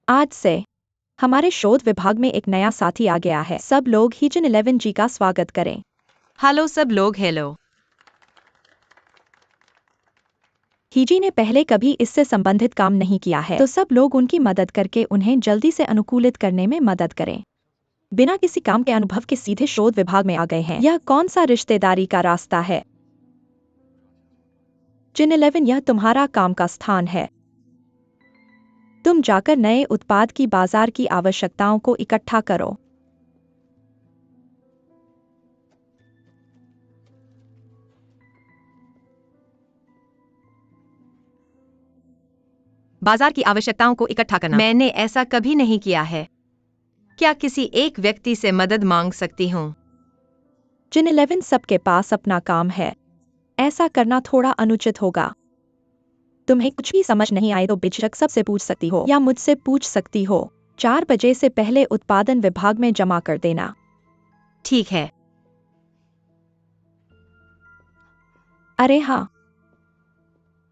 आज से हमारे शोध विभाग में एक नया साथी आ गया है। सब लोग हीजन 11 जी का स्वागत करें। हेलो सब लोग, हेलो। हीजी ने पहले कभी इससे संबंधित काम नहीं किया है, तो सब लोग उनकी मदद करके उन्हें जल्दी से अनुकूलित करने में मदद करें। बिना किसी काम के अनुभव के सीधे शोध विभाग में आ गए हैं। यह कौन सा रिश्तेदारी का रास्ता है? जिन 11, यह तुम्हारा काम का स्थान है। तुम जाकर नए उत्पाद की बाजार की आवश्यकताओं को इकट्ठा करो। बाजार की आवश्यकताओं को इकट्ठा करना। मैंने ऐसा कभी नहीं किया है। क्या किसी एक व्यक्ति से मदद मांग सकती हूँ? जिन 11, सबके पास अपना काम है। ऐसा करना थोड़ा अनुचित होगा। तुम्हें कुछ भी समझ नहीं आए तो बेझिझक सबसे पूछ सकती हो या मुझसे पूछ सकती हो। 4 बजे से पहले उत्पादन विभाग में जमा कर देना। ठीक है। अरे हाँ,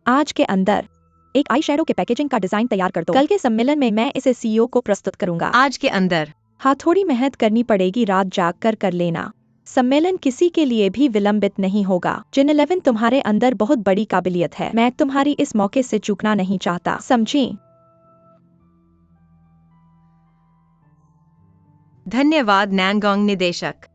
आज के अंदर एक आई शैडो के पैकेजिंग का डिजाइन तैयार कर दो। कल के सम्मेलन में मैं इसे सीईओ को प्रस्तुत करूंगा। आज के अंदर? हाँ, थोड़ी मेहनत करनी पड़ेगी, रात जाग कर लेना। सम्मेलन किसी के लिए भी विलंबित नहीं होगा। जिन 11, तुम्हारे अंदर बहुत बड़ी काबिलियत है। मैं तुम्हारी इस मौके से चूकना नहीं चाहता, समझी? धन्यवाद नैंगोंग निदेशक।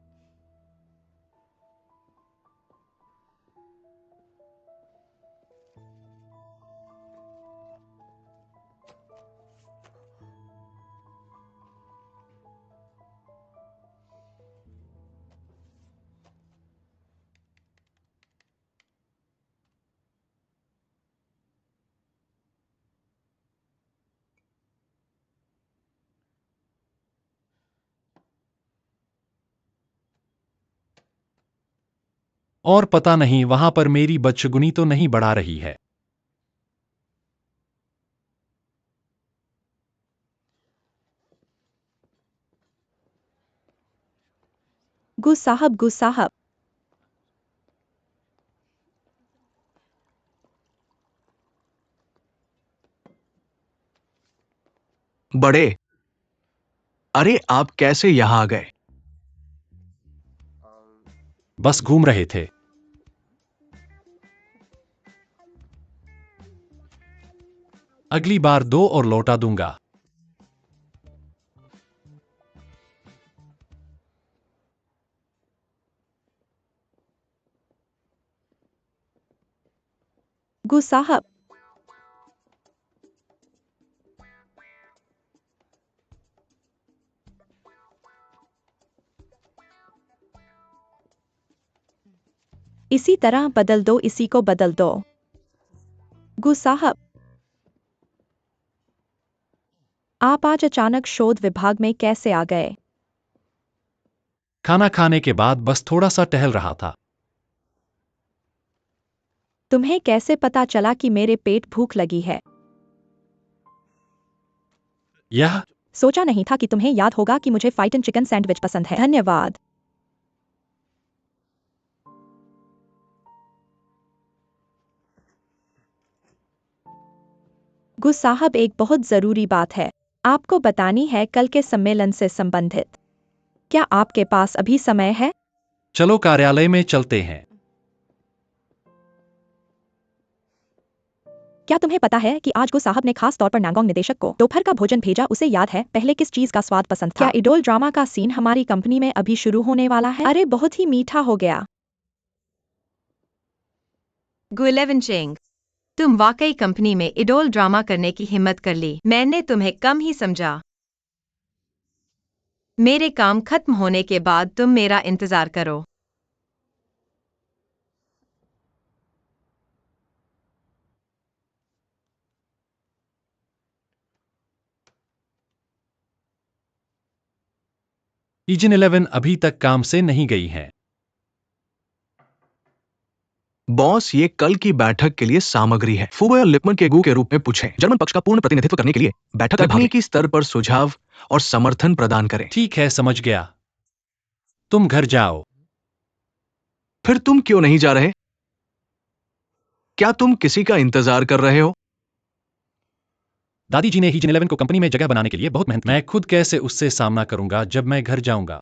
और पता नहीं वहां पर मेरी बदशगुनी तो नहीं बढ़ा रही है। गु साहब। बड़े, अरे आप कैसे यहां आ गए? बस घूम रहे थे। अगली बार 2 और लौटा दूंगा। गु साहब, इसी तरह बदल दो, इसी को बदल दो। गु साहब, आप आज अचानक शोध विभाग में कैसे आ गए? खाना खाने के बाद बस थोड़ा सा टहल रहा था। तुम्हें कैसे पता चला कि मेरे पेट भूख लगी है? यह सोचा नहीं था कि तुम्हें याद होगा कि मुझे फाइटन चिकन सैंडविच पसंद है। धन्यवाद। गु साहब, एक बहुत जरूरी बात है, आपको बतानी है, कल के सम्मेलन से संबंधित। क्या आपके पास अभी समय है? चलो कार्यालय में चलते हैं। क्या तुम्हें पता है कि आज गु साहब ने खास तौर पर नांगोंग निदेशक को दोपहर का भोजन भेजा? उसे याद है पहले किस चीज का स्वाद पसंद था? क्या इडोल ड्रामा का सीन हमारी कंपनी में अभी शुरू होने वाला है? अरे बहुत ही मीठा हो गया। गु 11 चेंग, तुम वाकई कंपनी में इडोल ड्रामा करने की हिम्मत कर ली। मैंने तुम्हें कम ही समझा। मेरे काम खत्म होने के बाद तुम मेरा इंतजार करो। ईजन 11 अभी तक काम से नहीं गई है। बॉस, ये कल की बैठक के लिए सामग्री है। फुबो या लिपमन के गु के रूप में पूछें। जर्मन पक्ष का पूर्ण प्रतिनिधित्व करने के लिए बैठक तकनीकी स्तर पर सुझाव और समर्थन प्रदान करें। ठीक है, समझ गया। तुम घर जाओ। फिर तुम क्यों नहीं जा रहे? क्या तुम किसी का इंतजार कर रहे हो? दादी जी ने ही जिन 11 को कंपनी में जगह बनाने के लिए बहुत मेहनत की। मैं खुद कैसे उससे सामना करूंगा जब मैं घर जाऊंगा?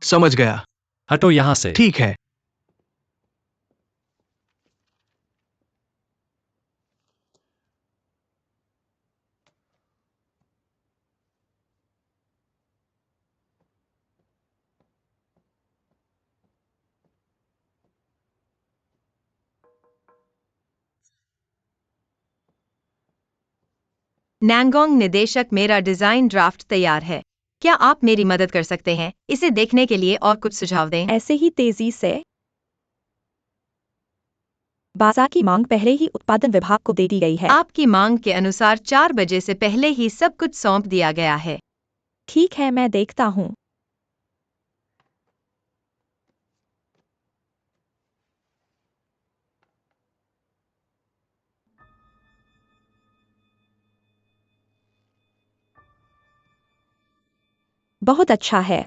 समझ गया। हटो यहाँ से। ठीक है। नैंगोंग निदेशक, मेरा डिजाइन ड्राफ्ट तैयार है। क्या आप मेरी मदद कर सकते हैं इसे देखने के लिए और कुछ सुझाव दें? ऐसे ही तेजी से। बाजार की मांग पहले ही उत्पादन विभाग को दे दी गई है। आपकी मांग के अनुसार 4 बजे से पहले ही सब कुछ सौंप दिया गया है। ठीक है, मैं देखता हूँ। बहुत अच्छा है।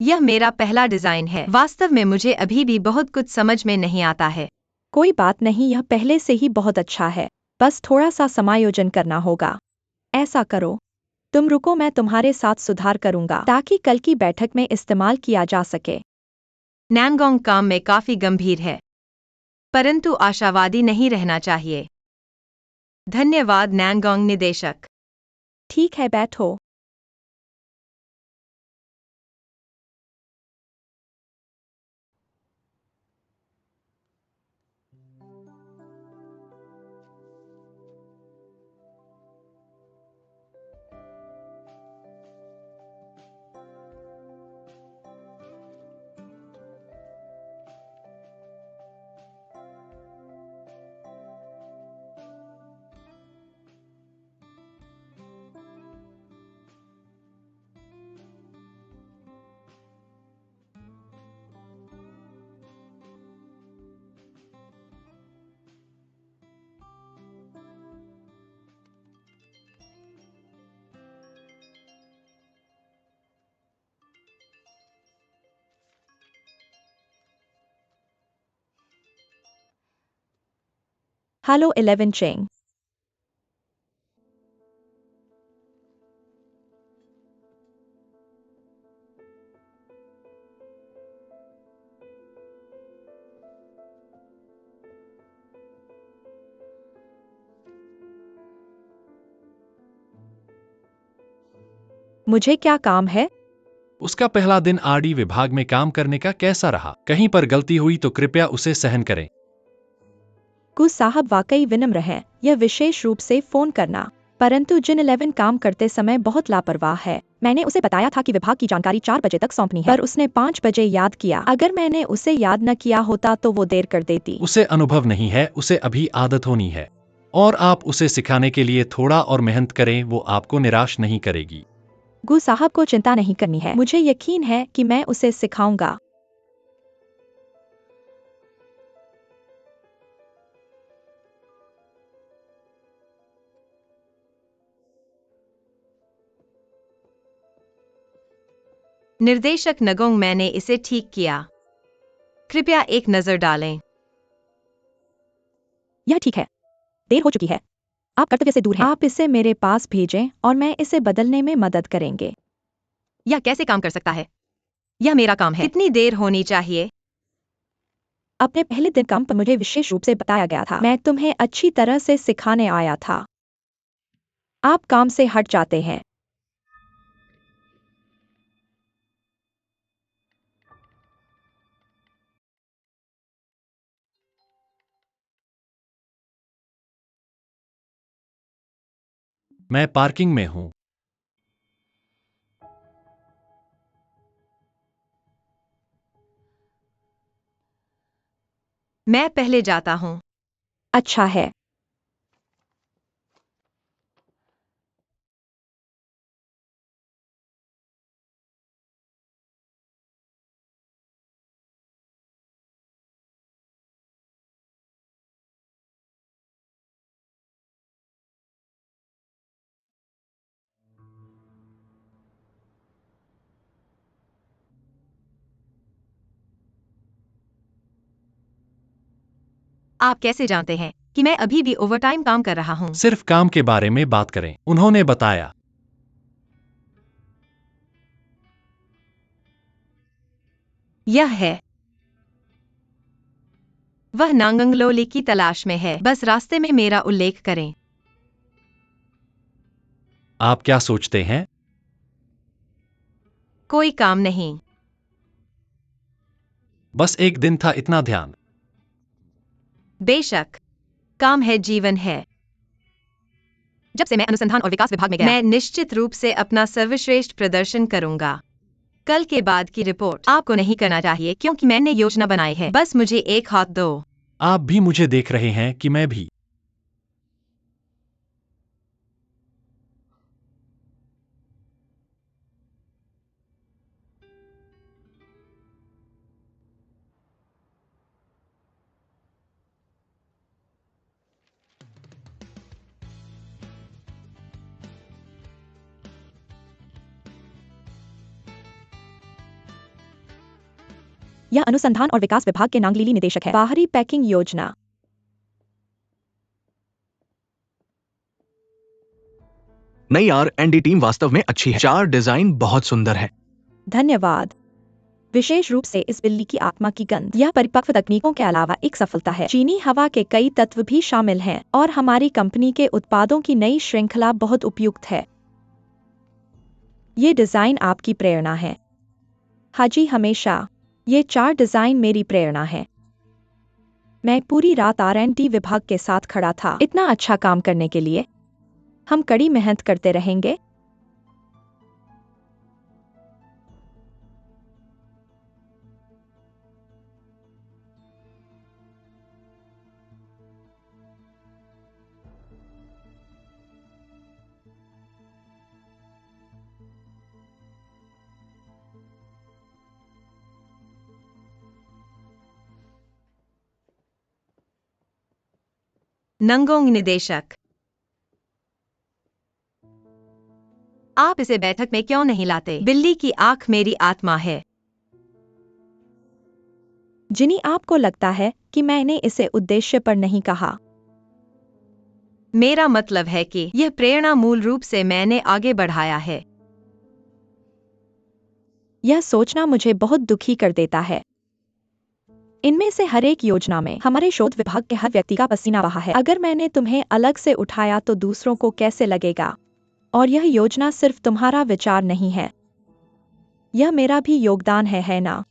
यह मेरा पहला डिजाइन है। वास्तव में मुझे अभी भी बहुत कुछ समझ में नहीं आता है। कोई बात नहीं, यह पहले से ही बहुत अच्छा है। बस थोड़ा सा समायोजन करना होगा। ऐसा करो, तुम रुको, मैं तुम्हारे साथ सुधार करूंगा ताकि कल की बैठक में इस्तेमाल किया जा सके। नैंगोंग काम में काफी गंभीर है, परंतु आशावादी नहीं रहना चाहिए। धन्यवाद नैंगोंग निदेशक। ठीक है, बैठो। हेलो 11 चेंग। मुझे क्या काम है? उसका पहला दिन आरडी विभाग में काम करने का कैसा रहा? कहीं पर गलती हुई तो कृपया उसे सहन करें। कुछ साहब वाकई विनम्र हैं, यह विशेष रूप से फोन करना। परंतु जिन 11 काम करते समय बहुत लापरवाह है। मैंने उसे बताया था कि विभाग की जानकारी 4 बजे तक सौंपनी है, पर उसने 5 बजे याद किया। अगर मैंने उसे याद न किया होता तो वो देर कर देती। उसे अनुभव नहीं है, उसे अभी आदत होनी है। और आप उसे सिखाने के लिए थोड़ा और मेहनत करें, वो आपको निराश नहीं करेगी। गु साहब को चिंता नहीं करनी है, मुझे यकीन है कि मैं उसे सिखाऊंगा। निर्देशक नगोंग, मैंने इसे ठीक किया। कृपया एक नजर डालें। यह ठीक है। देर हो चुकी है। आप कर्तव्य से दूर हैं। आप इसे मेरे पास भेजें और मैं इसे बदलने में मदद करेंगे। यह कैसे काम कर सकता है? यह मेरा काम है। कितनी देर होनी चाहिए? अपने पहले दिन काम पर मुझे विशेष रूप से बताया गया था। मैं तुम्हें अच्छी तरह से सिखाने आया था। आप काम से हट जाते हैं। मैं पार्किंग में हूँ। मैं पहले जाता हूँ। अच्छा है। आप कैसे जानते हैं कि मैं अभी भी ओवरटाइम काम कर रहा हूँ? सिर्फ काम के बारे में बात करें, उन्होंने बताया। यह है। वह नांगंगलोली की तलाश में है, बस रास्ते में मेरा उल्लेख करें। आप क्या सोचते हैं? कोई काम नहीं। बस एक दिन था, इतना ध्यान। बेशक, काम है, जीवन है। जब से मैं अनुसंधान और विकास विभाग में गया, मैं निश्चित रूप से अपना सर्वश्रेष्ठ प्रदर्शन करूंगा। कल के बाद की रिपोर्ट आपको नहीं करना चाहिए क्योंकि मैंने योजना बनाई है। बस मुझे एक हाथ दो। आप भी मुझे देख रहे हैं कि मैं भी। यह अनुसंधान और विकास विभाग के नांगलीली निदेशक है। बाहरी पैकिंग योजना। नई R&D टीम वास्तव में अच्छी है। 4 डिजाइन बहुत सुंदर है। धन्यवाद। विशेष रूप से इस बिल्ली की आत्मा की गंध। यह परिपक्व तकनीकों के अलावा एक सफलता है। चीनी हवा के कई तत्व भी शामिल हैं और हमारी कंपनी के उत्पादों की नई श्रृंखला बहुत उपयुक्त है। ये डिजाइन आपकी प्रेरणा है। हाजी, हमेशा। ये 4 डिजाइन मेरी प्रेरणा है। मैं पूरी रात R&D विभाग के साथ खड़ा था इतना अच्छा काम करने के लिए। हम कड़ी मेहनत करते रहेंगे। नंगोंग निदेशक, आप इसे बैठक में क्यों नहीं लाते? बिल्ली की आंख मेरी आत्मा है। जिनी, आपको लगता है कि मैंने इसे उद्देश्य पर नहीं कहा। मेरा मतलब है कि यह प्रेरणा मूल रूप से मैंने आगे बढ़ाया है। यह सोचना मुझे बहुत दुखी कर देता है। इनमें से हर एक योजना में हमारे शोध विभाग के हर व्यक्ति का पसीना बहा है। अगर मैंने तुम्हें अलग से उठाया तो दूसरों को कैसे लगेगा? और यह योजना सिर्फ तुम्हारा विचार नहीं है, यह मेरा भी योगदान है ना?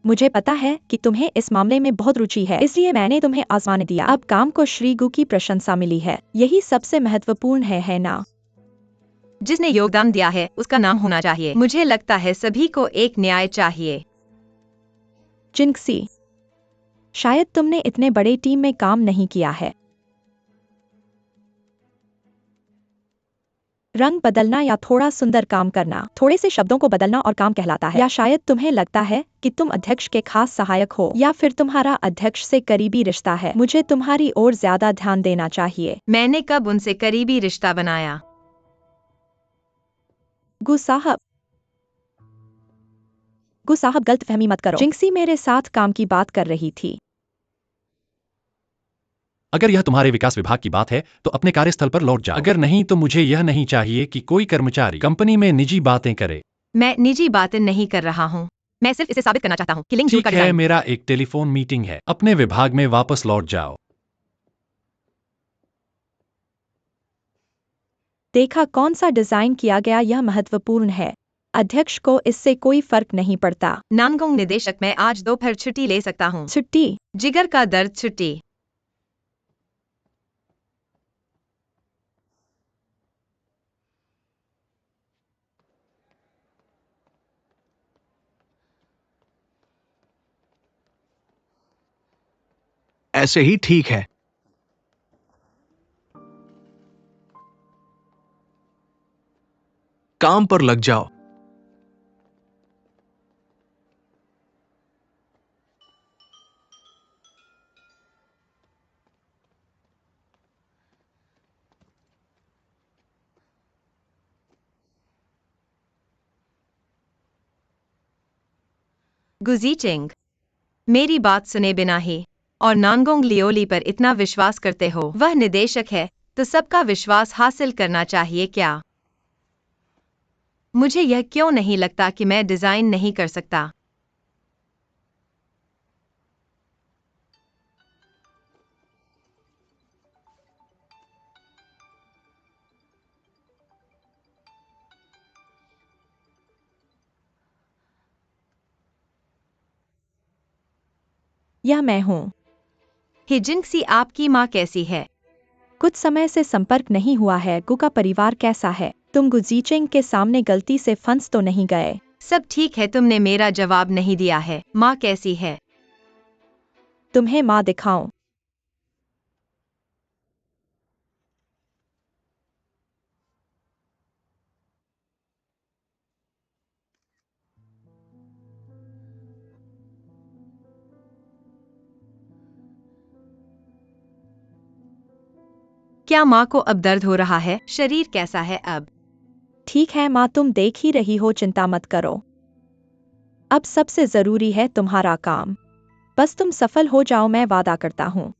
मुझे पता है कि तुम्हें इस मामले में बहुत रुचि है, इसलिए मैंने तुम्हें आजमाने दिया। अब काम को श्री गु की प्रशंसा मिली है, यही सबसे महत्वपूर्ण है ना? जिसने योगदान दिया है उसका नाम होना चाहिए। मुझे लगता है सभी को एक न्याय चाहिए। जिंक्सी, शायद तुमने इतने बड़े टीम में काम नहीं किया है। रंग बदलना या थोड़ा सुंदर काम करना थोड़े से शब्दों को बदलना और काम कहलाता है। या शायद तुम्हें लगता है कि तुम अध्यक्ष के खास सहायक हो, या फिर तुम्हारा अध्यक्ष से करीबी रिश्ता है। मुझे तुम्हारी ओर ज्यादा ध्यान देना चाहिए। मैंने कब उनसे करीबी रिश्ता बनाया? गु साहब, गलतफहमी मत करो। जिंक्सी मेरे साथ काम की बात कर रही थी। अगर यह तुम्हारे विकास विभाग की बात है तो अपने कार्यस्थल पर लौट जाओ। अगर नहीं तो मुझे यह नहीं चाहिए कि कोई कर्मचारी कंपनी में निजी बातें करे। मैं निजी बातें नहीं कर रहा हूँ। मैं सिर्फ इसे साबित करना चाहता हूँ कि लिंक जूल ठीक का है, डिजाइन। मेरा एक टेलीफोन मीटिंग है। अपने विभाग में वापस लौट जाओ। देखा कौन सा डिजाइन किया गया, यह महत्वपूर्ण है। अध्यक्ष को इससे कोई फर्क नहीं पड़ता। नानगोंग निदेशक, मैं आज दोपहर छुट्टी ले सकता हूँ। छुट्टी? जिगर का दर्द छुट्टी। ऐसे ही ठीक है। काम पर लग जाओ। गुजीचिंग, मेरी बात सुने बिना ही और नानगोंग लियोली पर इतना विश्वास करते हो? वह निदेशक है, तो सबका विश्वास हासिल करना चाहिए क्या? मुझे यह क्यों नहीं लगता कि मैं डिजाइन नहीं कर सकता? यह मैं हूँ। हिजिंगसी, आपकी माँ कैसी है? कुछ समय से संपर्क नहीं हुआ है। गु का परिवार कैसा है? तुम गुजीचेंग के सामने गलती से फंस तो नहीं गए? सब ठीक है, तुमने मेरा जवाब नहीं दिया है। माँ कैसी है? तुम्हें माँ दिखाऊं? क्या माँ को अब दर्द हो रहा है? शरीर कैसा है अब? ठीक है माँ, तुम देख ही रही हो, चिंता मत करो। अब सबसे जरूरी है तुम्हारा काम। बस तुम सफल हो जाओ, मैं वादा करता हूँ।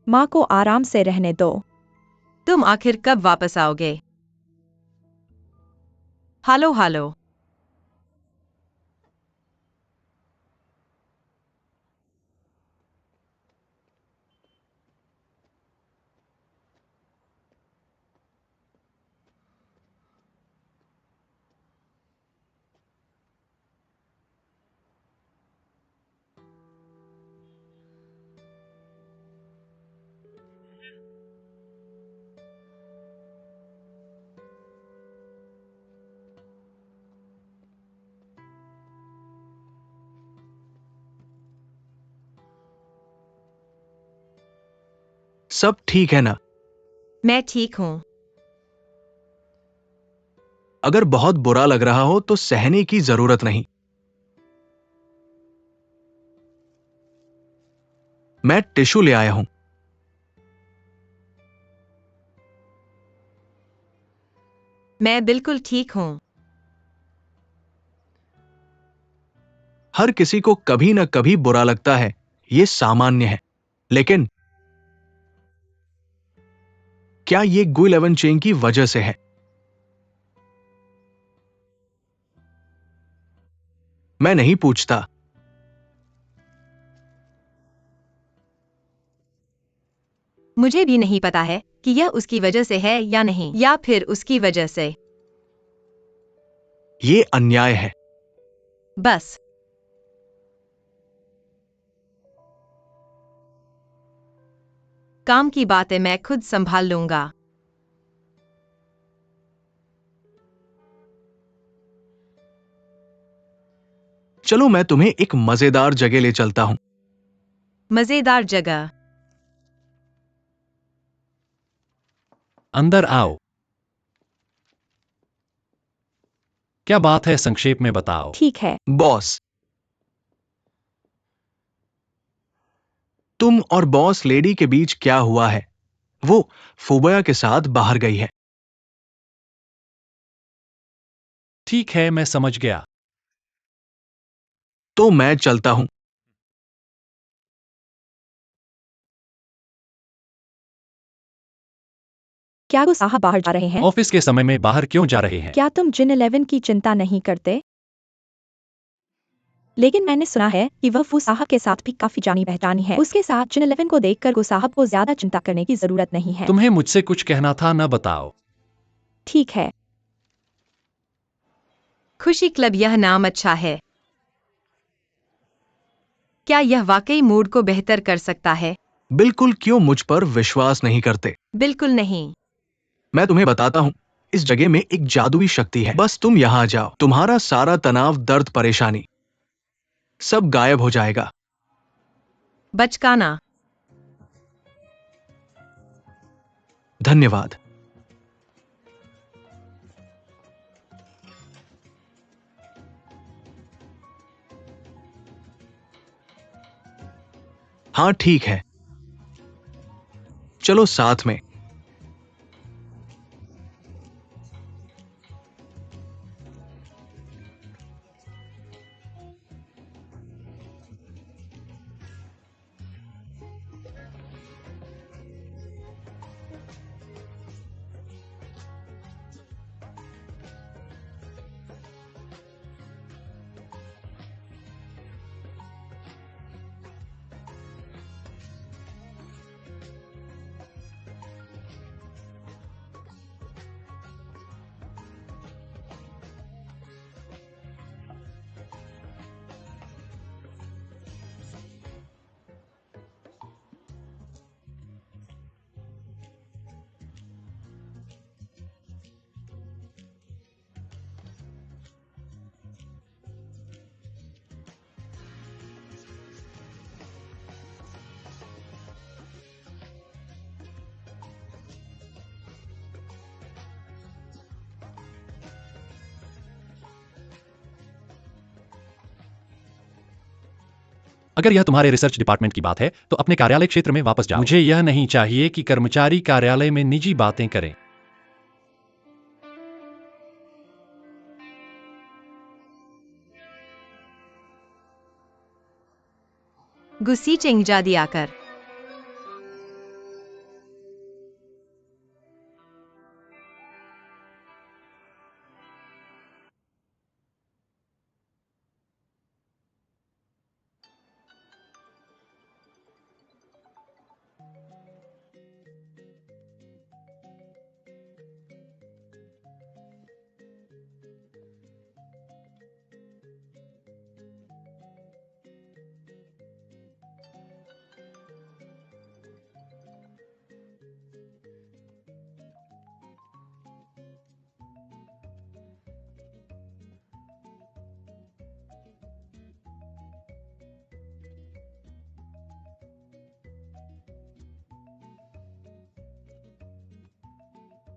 माँ को आराम से रहने दो। तुम आखिर कब वापस आओगे? हालो हालो। सब ठीक है ना? मैं ठीक हूँ। अगर बहुत बुरा लग रहा हो तो सहने की जरूरत नहीं। मैं टिश्यू ले आया हूं। मैं बिल्कुल ठीक हूँ। हर किसी को कभी ना कभी बुरा लगता है, यह सामान्य है। लेकिन क्या यह गु 11 चेन की वजह से है? मैं नहीं पूछता। मुझे भी नहीं पता है कि यह उसकी वजह से है या नहीं, या फिर उसकी वजह से। यह अन्याय है। बस। काम की बातें मैं खुद संभाल लूंगा। चलो मैं तुम्हें एक मजेदार जगह ले चलता हूं। मजेदार जगह? अंदर आओ। क्या बात है, संक्षेप में बताओ। ठीक है। बॉस, तुम और बॉस लेडी के बीच क्या हुआ है? वो फुबया के साथ बाहर गई है। ठीक है, मैं समझ गया। तो मैं चलता हूं। क्या गु साहब बाहर जा रहे हैं? ऑफिस के समय में बाहर क्यों जा रहे हैं? क्या तुम जिन 11 की चिंता नहीं करते? लेकिन मैंने सुना है कि वह फू साहब के साथ भी काफी जानी पहचानी है। उसके साथ जिन 11 को देखकर गु साहब को ज्यादा चिंता करने की जरूरत नहीं है। तुम्हें मुझसे कुछ कहना था, न बताओ। ठीक है। खुशी क्लब, यह नाम अच्छा है। क्या यह वाकई मूड को बेहतर कर सकता है? बिल्कुल, क्यों मुझ पर विश्वास नहीं करते? बिल्कुल नहीं। मैं तुम्हें बताता हूं, इस जगह में एक जादुई शक्ति है। बस तुम यहां आ जाओ, तुम्हारा सारा तनाव, दर्द, परेशानी सब गायब हो जाएगा। बचकाना। धन्यवाद। हाँ ठीक है, चलो साथ में। अगर यह तुम्हारे रिसर्च डिपार्टमेंट की बात है तो अपने कार्यालय क्षेत्र में वापस जाओ। मुझे यह नहीं चाहिए कि कर्मचारी कार्यालय में निजी बातें करें। गुस्सी चिंगजा दिया कर।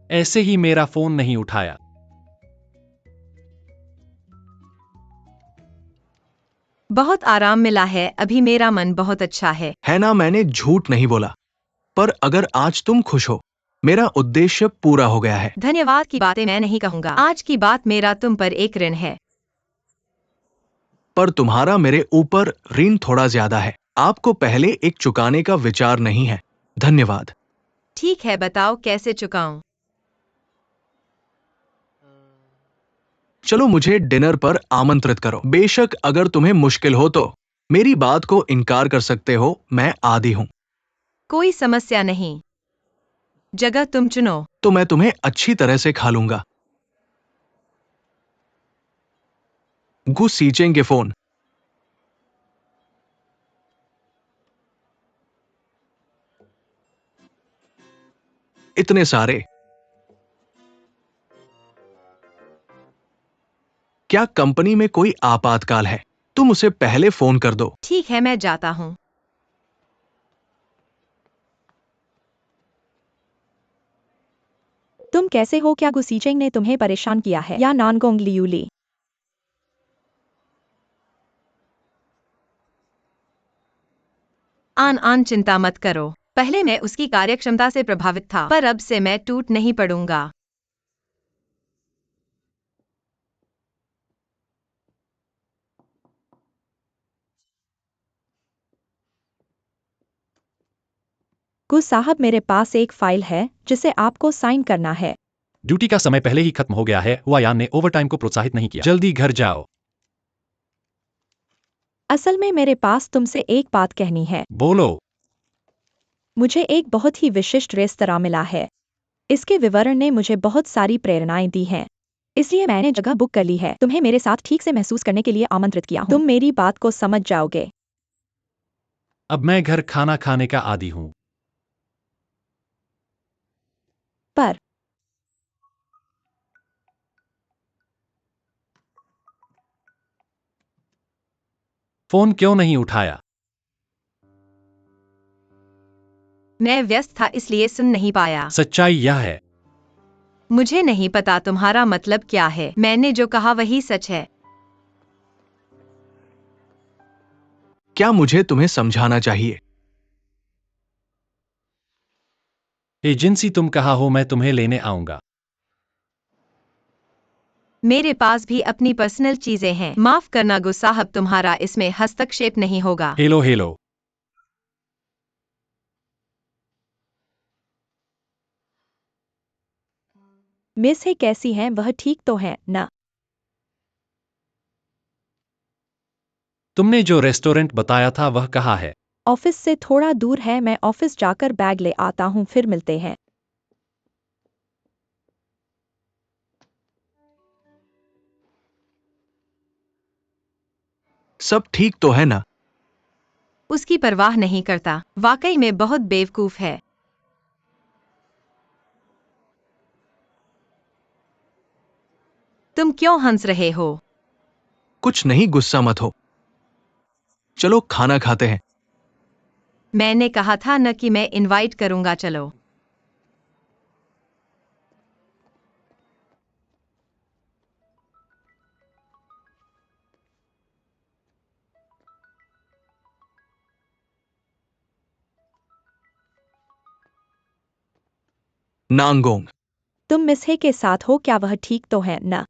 ऐसे ही मेरा फोन नहीं उठाया। बहुत आराम मिला है, अभी मेरा मन बहुत अच्छा है ना, मैंने झूठ नहीं बोला। पर अगर आज तुम खुश हो, मेरा उद्देश्य पूरा हो गया है। धन्यवाद की बातें मैं नहीं कहूंगा। आज की बात मेरा तुम पर एक ऋण है। पर तुम्हारा मेरे ऊपर ऋण थोड़ा ज्यादा है। आपको पहले एक चुकाने का विचार नहीं है। धन्यवाद। ठीक है, बताओ कैसे चुकाऊं? चलो मुझे डिनर पर आमंत्रित करो। बेशक अगर तुम्हें मुश्किल हो तो मेरी बात को इनकार कर सकते हो। मैं आदी हूं। कोई समस्या नहीं, जगह तुम चुनो। तो मैं तुम्हें अच्छी तरह से खा लूंगा। गु सीचेंगे फोन। इतने सारे। क्या कंपनी में कोई आपातकाल है? तुम उसे पहले फोन कर दो। ठीक है, मैं जाता हूँ। तुम कैसे हो? क्या गुसीचेंग ने तुम्हें परेशान किया है या नानगोंग लियूली? आन चिंता मत करो। पहले मैं उसकी कार्यक्षमता से प्रभावित था, पर अब से मैं टूट नहीं पड़ूंगा। गुस साहब, मेरे पास एक फाइल है जिसे आपको साइन करना है। ड्यूटी का समय पहले ही खत्म हो गया है। वायान ने ओवरटाइम को प्रोत्साहित नहीं किया। जल्दी घर जाओ। असल में मेरे पास तुमसे एक बात कहनी है। बोलो। मुझे एक बहुत ही विशिष्ट रेस्तरां मिला है। इसके विवरण ने मुझे बहुत सारी प्रेरणाएं दी हैं। इसलिए मैंने जगह बुक कर ली है। तुम्हें मेरे साथ ठीक से महसूस करने के लिए आमंत्रित किया हूं। तुम मेरी बात को समझ जाओगे। अब मैं घर खाना खाने का आदी हूं। पर फोन क्यों नहीं उठाया? मैं व्यस्त था इसलिए सुन नहीं पाया। सच्चाई यह है। मुझे नहीं पता तुम्हारा मतलब क्या है। मैंने जो कहा वही सच है। क्या मुझे तुम्हें समझाना चाहिए? एजेंसी तुम कहा हो, मैं तुम्हें लेने आऊंगा। मेरे पास भी अपनी पर्सनल चीजें हैं। माफ करना गुस्सा, अब तुम्हारा इसमें हस्तक्षेप नहीं होगा। Hello hello. मिस है कैसी हैं? वह ठीक तो है ना? तुमने जो रेस्टोरेंट बताया था वह कहाँ है? ऑफिस से थोड़ा दूर है। मैं ऑफिस जाकर बैग ले आता हूँ, फिर मिलते हैं। सब ठीक तो है ना? उसकी परवाह नहीं करता। वाकई में बहुत बेवकूफ है। तुम क्यों हंस रहे हो? कुछ नहीं, गुस्सा मत हो। चलो खाना खाते हैं। मैंने कहा था न कि मैं इनवाइट करूंगा। चलो। नांगोंग। तुम मिस हे के साथ हो, क्या वह ठीक तो है न?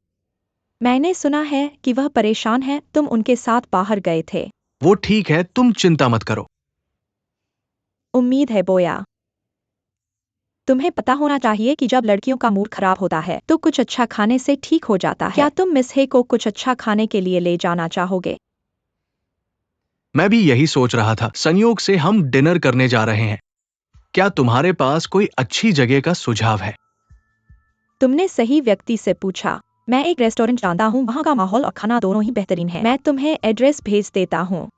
मैंने सुना है कि वह परेशान है, तुम उनके साथ बाहर गए थे। वो ठीक है, तुम चिंता मत करो। उम्मीद है बोया। तुम्हें पता होना चाहिए कि जब लड़कियों का मूड खराब होता है तो कुछ अच्छा खाने से ठीक हो जाता है। क्या तुम मिस हे को कुछ अच्छा खाने के लिए ले जाना चाहोगे? मैं भी यही सोच रहा था, संयोग से हम डिनर करने जा रहे हैं। क्या तुम्हारे पास कोई अच्छी जगह का सुझाव है? तुमने सही व्यक्ति से पूछा। मैं एक रेस्टोरेंट जानता हूँ, वहाँ का माहौल और खाना दोनों ही बेहतरीन है। मैं तुम्हें एड्रेस भेज देता हूँ।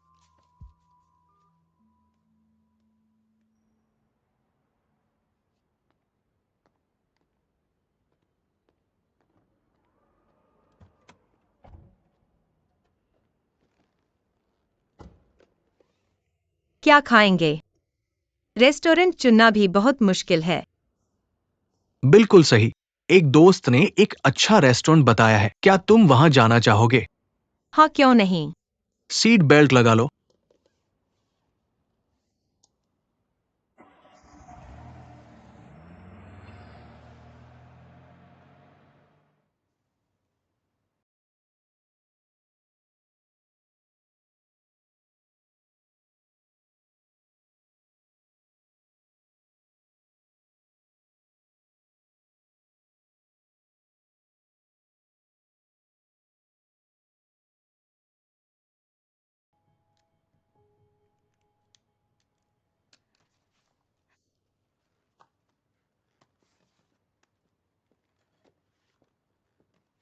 क्या खाएंगे? रेस्टोरेंट चुनना भी बहुत मुश्किल है। बिल्कुल सही। एक दोस्त ने एक अच्छा रेस्टोरेंट बताया है, क्या तुम वहां जाना चाहोगे? हाँ, क्यों नहीं। सीट बेल्ट लगा लो।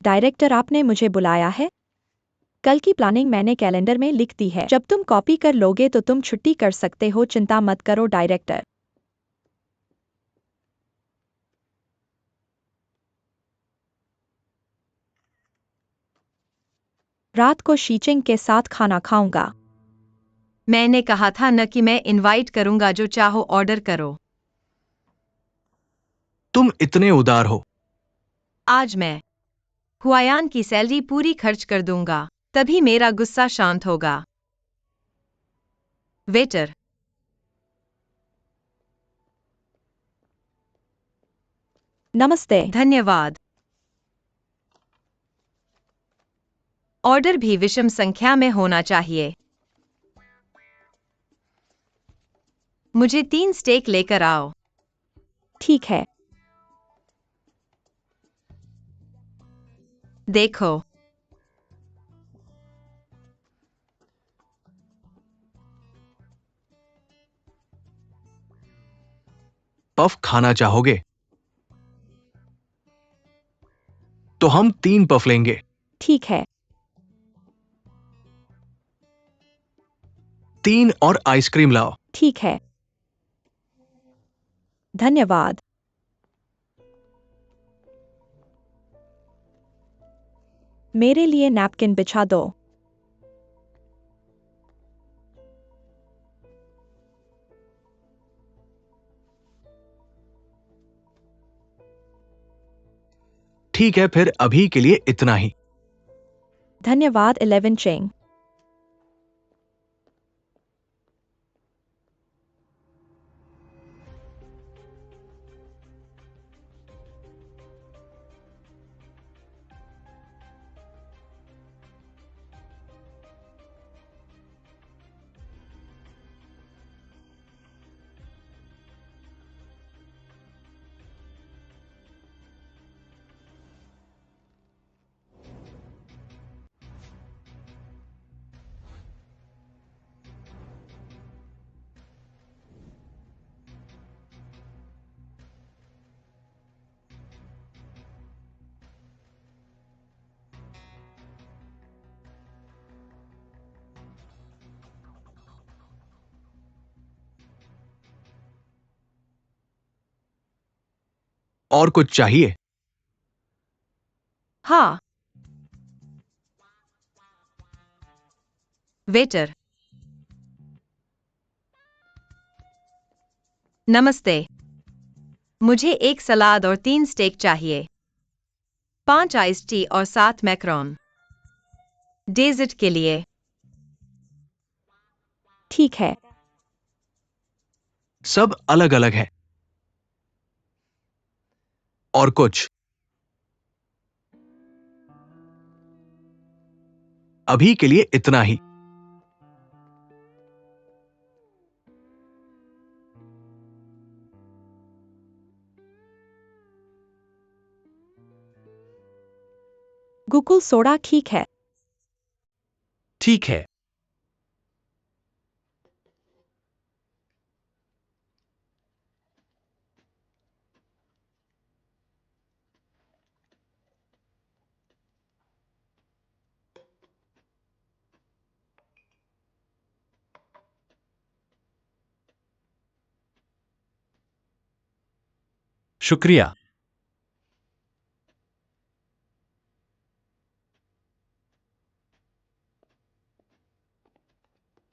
डायरेक्टर, आपने मुझे बुलाया है? कल की प्लानिंग मैंने कैलेंडर में लिख दी है। जब तुम कॉपी कर लोगे तो तुम छुट्टी कर सकते हो, चिंता मत करो डायरेक्टर। रात को शीचिंग के साथ खाना खाऊंगा। मैंने कहा था न कि मैं इनवाइट करूंगा, जो चाहो ऑर्डर करो। तुम इतने उदार हो। आज मैं हुआयान की सैलरी पूरी खर्च कर दूंगा, तभी मेरा गुस्सा शांत होगा। वेटर। नमस्ते। धन्यवाद। ऑर्डर भी विषम संख्या में होना चाहिए। मुझे 3 स्टेक लेकर आओ। ठीक है। देखो। पफ खाना चाहोगे? तो हम 3 पफ लेंगे। ठीक है। 3 और आइसक्रीम लाओ। ठीक है। धन्यवाद। मेरे लिए नैपकिन बिछा दो। ठीक है, फिर अभी के लिए इतना ही। धन्यवाद 11 चेंग। और कुछ चाहिए? हाँ। वेटर। नमस्ते। मुझे 1 सलाद और 3 स्टेक चाहिए। 5 आइस टी और 7 मैकरोन। डेजर्ट के लिए। ठीक है। सब अलग अलग है। और कुछ। अभी के लिए इतना ही। गुकुल सोडा ठीक है। ठीक है। शुक्रिया।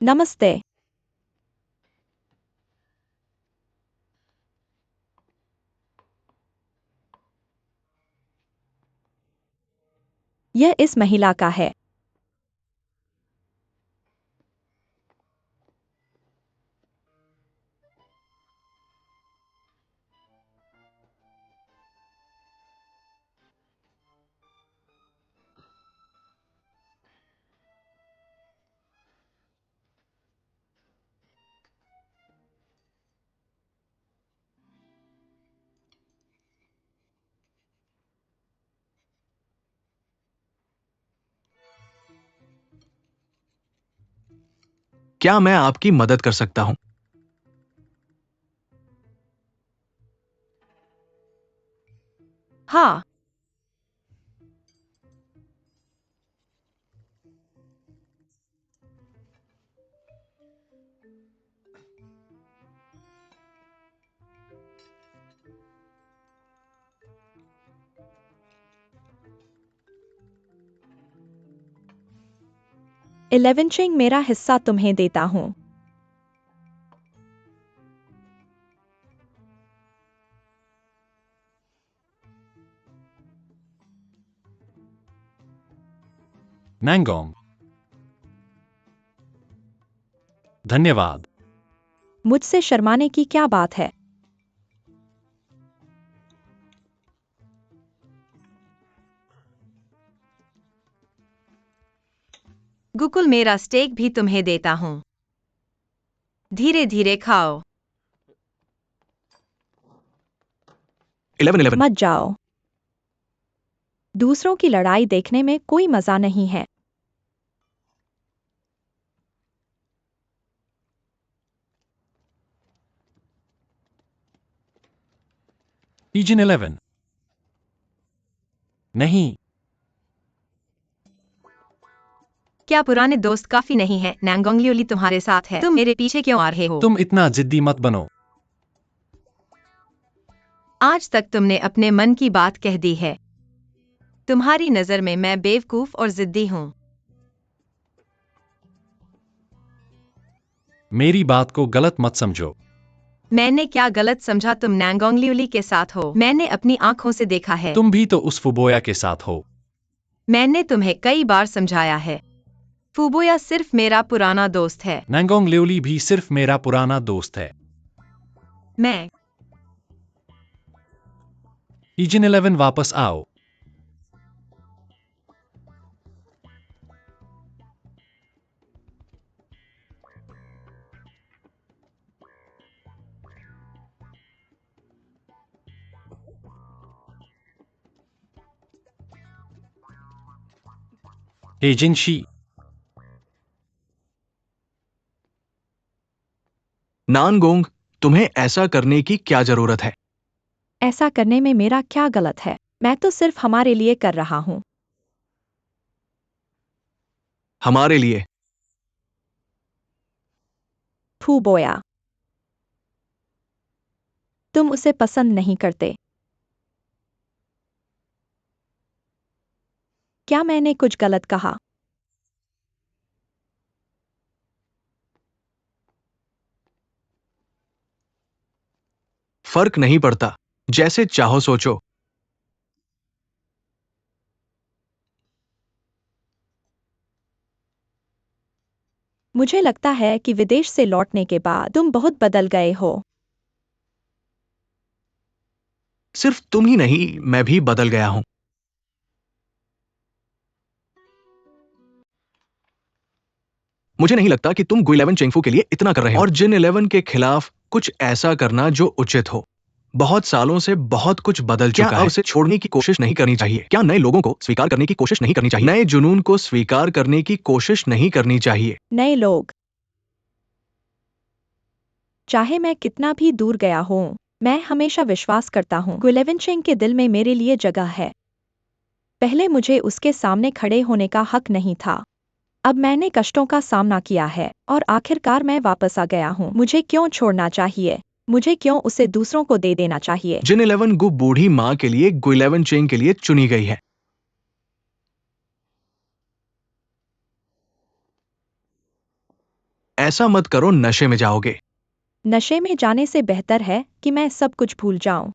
नमस्ते। यह इस महिला का है। क्या मैं आपकी मदद कर सकता हूं? हाँ। इलेवेंचिंग मेरा हिस्सा तुम्हें देता हूँ। नैंगोंग। धन्यवाद। मुझसे शर्माने की क्या बात है? गुकुल मेरा स्टेक भी तुम्हें देता हूँ। धीरे धीरे खाओ। 11-11। मत जाओ। दूसरों की लड़ाई देखने में कोई मजा नहीं है। टीजन 11। नहीं। क्या पुराने दोस्त काफी नहीं है? नैंगोंगलियोली तुम्हारे साथ है। तुम मेरे पीछे क्यों आ रहे हो? तुम इतना जिद्दी मत बनो। आज तक तुमने अपने मन की बात कह दी है। तुम्हारी नजर में मैं बेवकूफ और जिद्दी हूँ। मेरी बात को गलत मत समझो। मैंने क्या गलत समझा? तुम नैंगोंगलियोली के साथ हो। मैंने अपनी आंखों से देखा है। तुम भी तो उस फुबोया के साथ हो। मैंने तुम्हें कई बार समझाया है। फुबोया सिर्फ मेरा पुराना दोस्त है। नैंगोंग ल्योली भी सिर्फ मेरा पुराना दोस्त है। मैं टीजन 11 वापस आओ। एजेंसी। नानगोंग, तुम्हें ऐसा करने की क्या जरूरत है? ऐसा करने में मेरा क्या गलत है? मैं तो सिर्फ हमारे लिए कर रहा हूँ। हमारे लिए? फूबोया, तुम उसे पसंद नहीं करते। क्या मैंने कुछ गलत कहा? फर्क नहीं पड़ता। जैसे चाहो सोचो। मुझे लगता है कि विदेश से लौटने के बाद तुम बहुत बदल गए हो। सिर्फ तुम ही नहीं, मैं भी बदल गया हूं। मुझे नहीं लगता कि तुम गुइलेवन चेंगफू के लिए इतना कर रहे हो और जिन 11 के खिलाफ कुछ ऐसा करना जो उचित हो। बहुत सालों से बहुत कुछ बदल चुका है। अब उसे छोड़ने की कोशिश नहीं करनी चाहिए? क्या नए लोगों को स्वीकार करने की कोशिश नहीं करनी चाहिए? नए जुनून को स्वीकार करने की कोशिश नहीं करनी चाहिए? नए लोग, चाहे मैं कितना भी दूर गया हूँ, मैं हमेशा विश्वास करता हूँ गुइलेवन चेंग के दिल में मेरे लिए जगह है। पहले मुझे उसके सामने खड़े होने का हक नहीं था। अब मैंने कष्टों का सामना किया है और आखिरकार मैं वापस आ गया हूँ। मुझे क्यों छोड़ना चाहिए? मुझे क्यों उसे दूसरों को दे देना चाहिए? जिन 11 गु बूढ़ी माँ के लिए गुइलेवन चेंग के लिए चुनी गई है। ऐसा मत करो, नशे में जाओगे। नशे में जाने से बेहतर है कि मैं सब कुछ भूल जाऊं।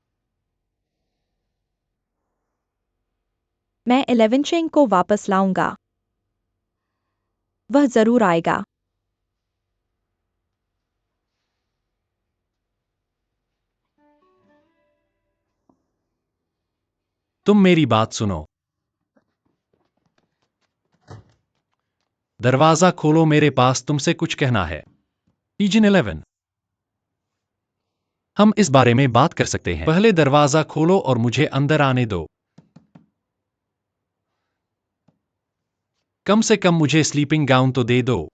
मैं 11 चेंग को वापस लाऊंगा। वह जरूर आएगा। तुम मेरी बात सुनो। दरवाजा खोलो, मेरे पास तुमसे कुछ कहना है। टीजन 11, हम इस बारे में बात कर सकते हैं। पहले दरवाजा खोलो और मुझे अंदर आने दो। कम से कम मुझे स्लीपिंग गाउन तो दे दो।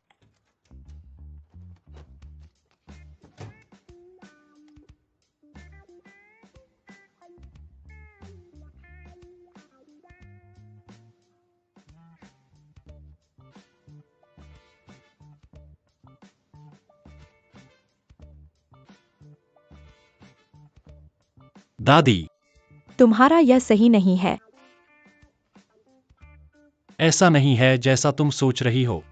दादी, तुम्हारा यह सही नहीं है। ऐसा नहीं है जैसा तुम सोच रही हो।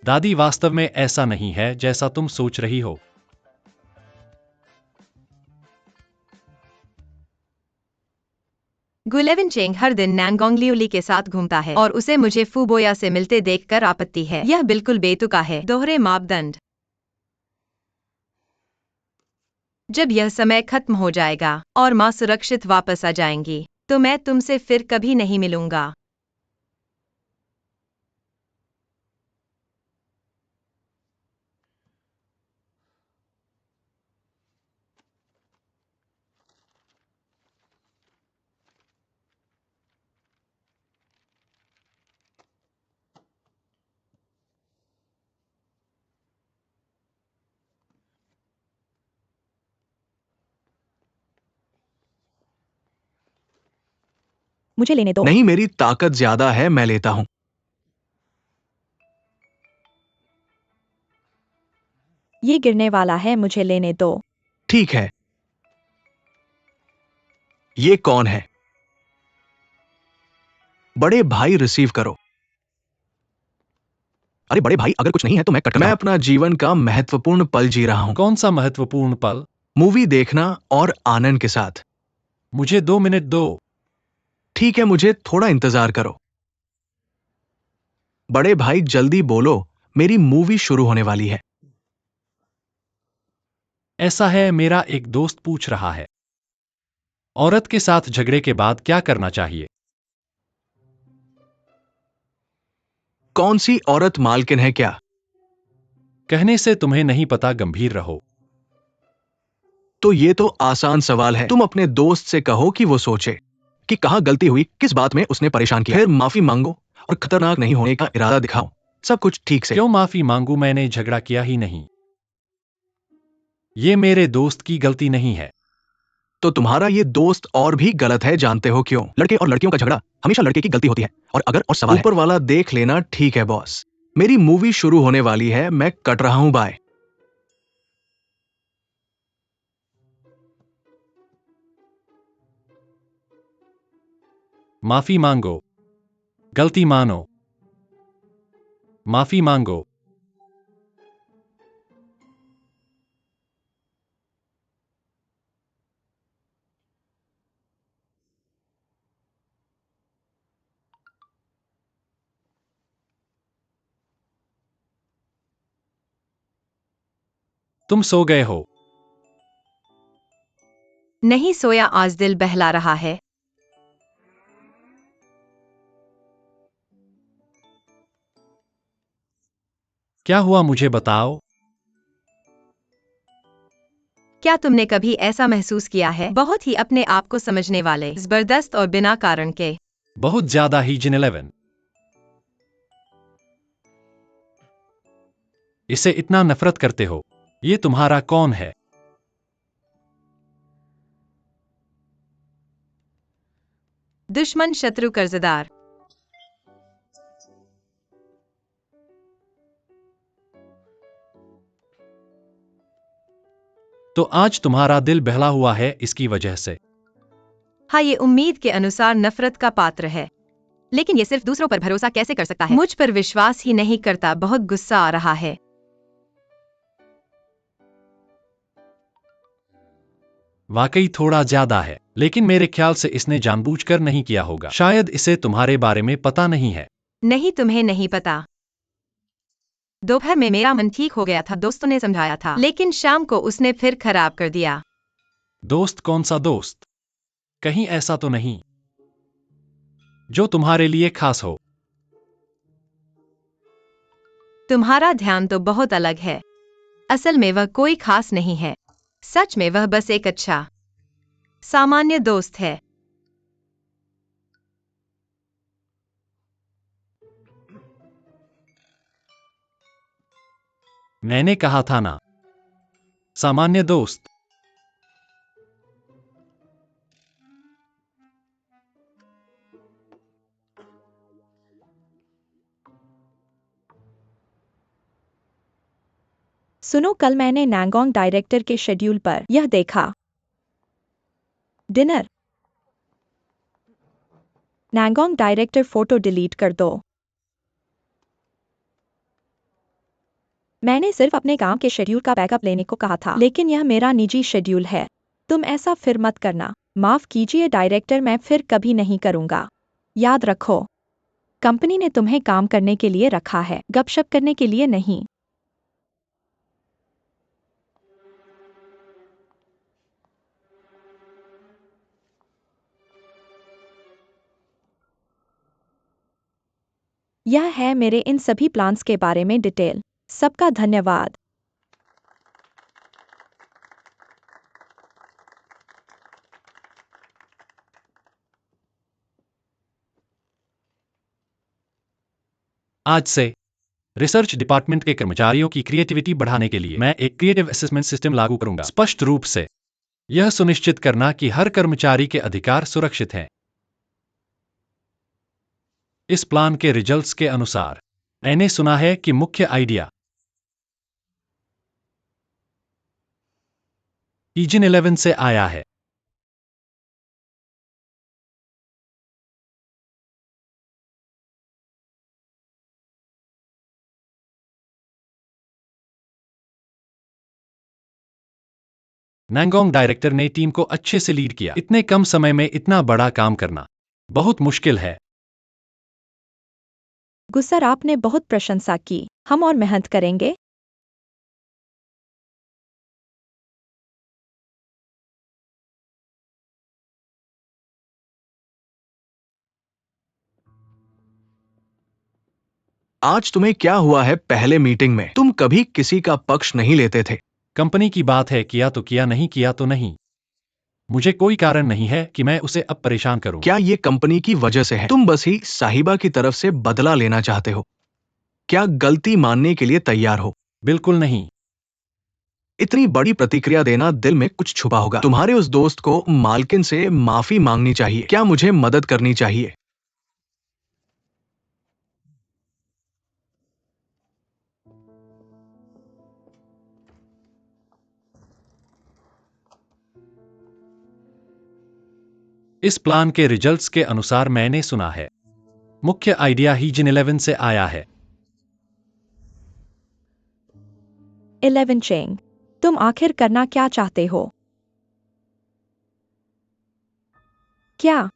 दादी, वास्तव में ऐसा नहीं है जैसा तुम सोच रही हो। गुइलेवन चेंग हर दिन नैंगोंग लियोली के साथ घूमता है और उसे मुझे फूबोया से मिलते देखकर आपत्ति है। यह बिल्कुल बेतुका है। दोहरे मापदंड। जब यह समय खत्म हो जाएगा और माँ सुरक्षित वापस आ जाएंगी, तो मैं तुमसे फिर कभी नहीं मिलूंगा। मुझे लेने दो। नहीं, मेरी ताकत ज्यादा है, मैं लेता हूं। ये गिरने वाला है, मुझे लेने दो। ठीक है। ये कौन है? बड़े भाई, रिसीव करो। अरे बड़े भाई, अगर कुछ नहीं है तो मैं कट। मैं अपना जीवन का महत्वपूर्ण पल जी रहा हूं। कौन सा महत्वपूर्ण पल? मूवी देखना और आनंद के साथ। मुझे 2 मिनट दो। ठीक है, मुझे थोड़ा इंतजार करो। बड़े भाई जल्दी बोलो, मेरी मूवी शुरू होने वाली है। ऐसा है, मेरा एक दोस्त पूछ रहा है, औरत के साथ झगड़े के बाद क्या करना चाहिए? कौन सी औरत मालकिन है क्या? कहने से तुम्हें नहीं पता, गंभीर रहो। तो ये तो आसान सवाल है। तुम अपने दोस्त से कहो कि वो सोचे कि कहाँ गलती हुई, किस बात में उसने परेशान किया, फिर माफी मांगो और खतरनाक नहीं होने का इरादा दिखाओ। सब कुछ ठीक से। क्यों माफी मांगू? मैंने झगड़ा किया ही नहीं। ये मेरे दोस्त की गलती नहीं है। तो तुम्हारा ये दोस्त और भी गलत है, जानते हो क्यों? लड़के और लड़कियों का झगड़ा हमेशा लड़के की गलती होती है। और अगर और सवाल ऊपर वाला देख लेना। ठीक है बॉस, मेरी मूवी शुरू होने वाली है, मैं कट रहा हूं, बाय। माफी मांगो, गलती मानो। माफी मांगो। तुम सो गए हो? नहीं सोया, आज दिल बहला रहा है। क्या हुआ मुझे बताओ? क्या तुमने कभी ऐसा महसूस किया है, बहुत ही अपने आप को समझने वाले, जबरदस्त और बिना कारण के? बहुत ज्यादा ही जिन 11। इसे इतना नफरत करते हो। ये तुम्हारा कौन है? दुश्मन, शत्रु, कर्जदार। तो आज तुम्हारा दिल बहला हुआ है इसकी वजह से। हाँ, ये उम्मीद के अनुसार नफरत का पात्र है, लेकिन ये सिर्फ दूसरों पर भरोसा कैसे कर सकता है? मुझ पर विश्वास ही नहीं करता, बहुत गुस्सा आ रहा है। वाकई थोड़ा ज्यादा है, लेकिन मेरे ख्याल से इसने जानबूझकर नहीं किया होगा। शायद इसे तुम्हारे बारे में पता नहीं है। नहीं, तुम्हें नहीं पता। दोपहर में मेरा मन ठीक हो गया था, दोस्तों ने समझाया था, लेकिन शाम को उसने फिर खराब कर दिया। दोस्त? कौन सा दोस्त? कहीं ऐसा तो नहीं जो तुम्हारे लिए खास हो? तुम्हारा ध्यान तो बहुत अलग है। असल में वह कोई खास नहीं है। सच में वह बस एक अच्छा, सामान्य दोस्त है। मैंने कहा था ना, सामान्य दोस्त। सुनो, कल मैंने नांगोंग डायरेक्टर के शेड्यूल पर यह देखा। डिनर। नांगोंग डायरेक्टर, फोटो डिलीट कर दो। मैंने सिर्फ अपने काम के शेड्यूल का बैकअप लेने को कहा था, लेकिन यह मेरा निजी शेड्यूल है। तुम ऐसा फिर मत करना। माफ कीजिए डायरेक्टर, मैं फिर कभी नहीं करूंगा। याद रखो, कंपनी ने तुम्हें काम करने के लिए रखा है, गपशप करने के लिए नहीं। यह है मेरे इन सभी प्लान्स के बारे में डिटेल। सबका धन्यवाद। आज से रिसर्च डिपार्टमेंट के कर्मचारियों की क्रिएटिविटी बढ़ाने के लिए मैं एक क्रिएटिव असेसमेंट सिस्टम लागू करूंगा। स्पष्ट रूप से यह सुनिश्चित करना कि हर कर्मचारी के अधिकार सुरक्षित हैं। इस प्लान के रिजल्ट्स के अनुसार मैंने सुना है कि मुख्य आइडिया ईजिन 11 से आया है। नांगोंग डायरेक्टर ने टीम को अच्छे से लीड किया। इतने कम समय में इतना बड़ा काम करना बहुत मुश्किल है। गुस्सर, आपने बहुत प्रशंसा की। हम और मेहनत करेंगे। आज तुम्हें क्या हुआ है? पहले मीटिंग में तुम कभी किसी का पक्ष नहीं लेते थे। कंपनी की बात है, किया तो किया, नहीं किया तो नहीं। मुझे कोई कारण नहीं है कि मैं उसे अब परेशान करूं। क्या ये कंपनी की वजह से है? तुम बस ही साहिबा की तरफ से बदला लेना चाहते हो? क्या गलती मानने के लिए तैयार हो? बिल्कुल नहीं। इतनी बड़ी प्रतिक्रिया देना, दिल में कुछ छुपा होगा। तुम्हारे उस दोस्त को मालकिन से माफी मांगनी चाहिए। क्या मुझे मदद करनी चाहिए? इस प्लान के रिजल्ट्स के अनुसार मैंने सुना है मुख्य आइडिया हीजिन 11 से आया है। 11 चेंग, तुम आखिर करना क्या चाहते हो? क्या?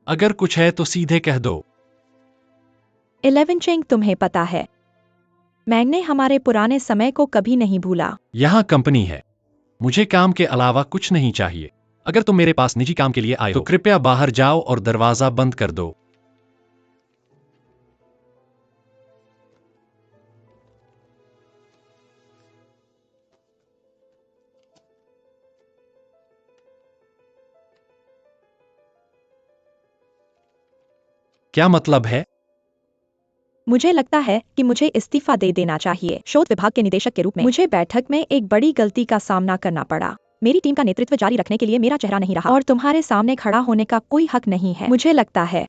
अगर कुछ है तो सीधे कह दो। 11 चेंग, तुम्हें पता है, मैंने हमारे पुराने समय को कभी नहीं भूला। यहाँ कंपनी है, मुझे काम के अलावा कुछ नहीं चाहिए। अगर तुम मेरे पास निजी काम के लिए आए तो कृपया बाहर जाओ और दरवाजा बंद कर दो। क्या मतलब है? मुझे लगता है कि मुझे इस्तीफा दे देना चाहिए। शोध विभाग के निदेशक के रूप में मुझे बैठक में एक बड़ी गलती का सामना करना पड़ा। मेरी टीम का नेतृत्व जारी रखने के लिए मेरा चेहरा नहीं रहा और तुम्हारे सामने खड़ा होने का कोई हक नहीं है। मुझे लगता है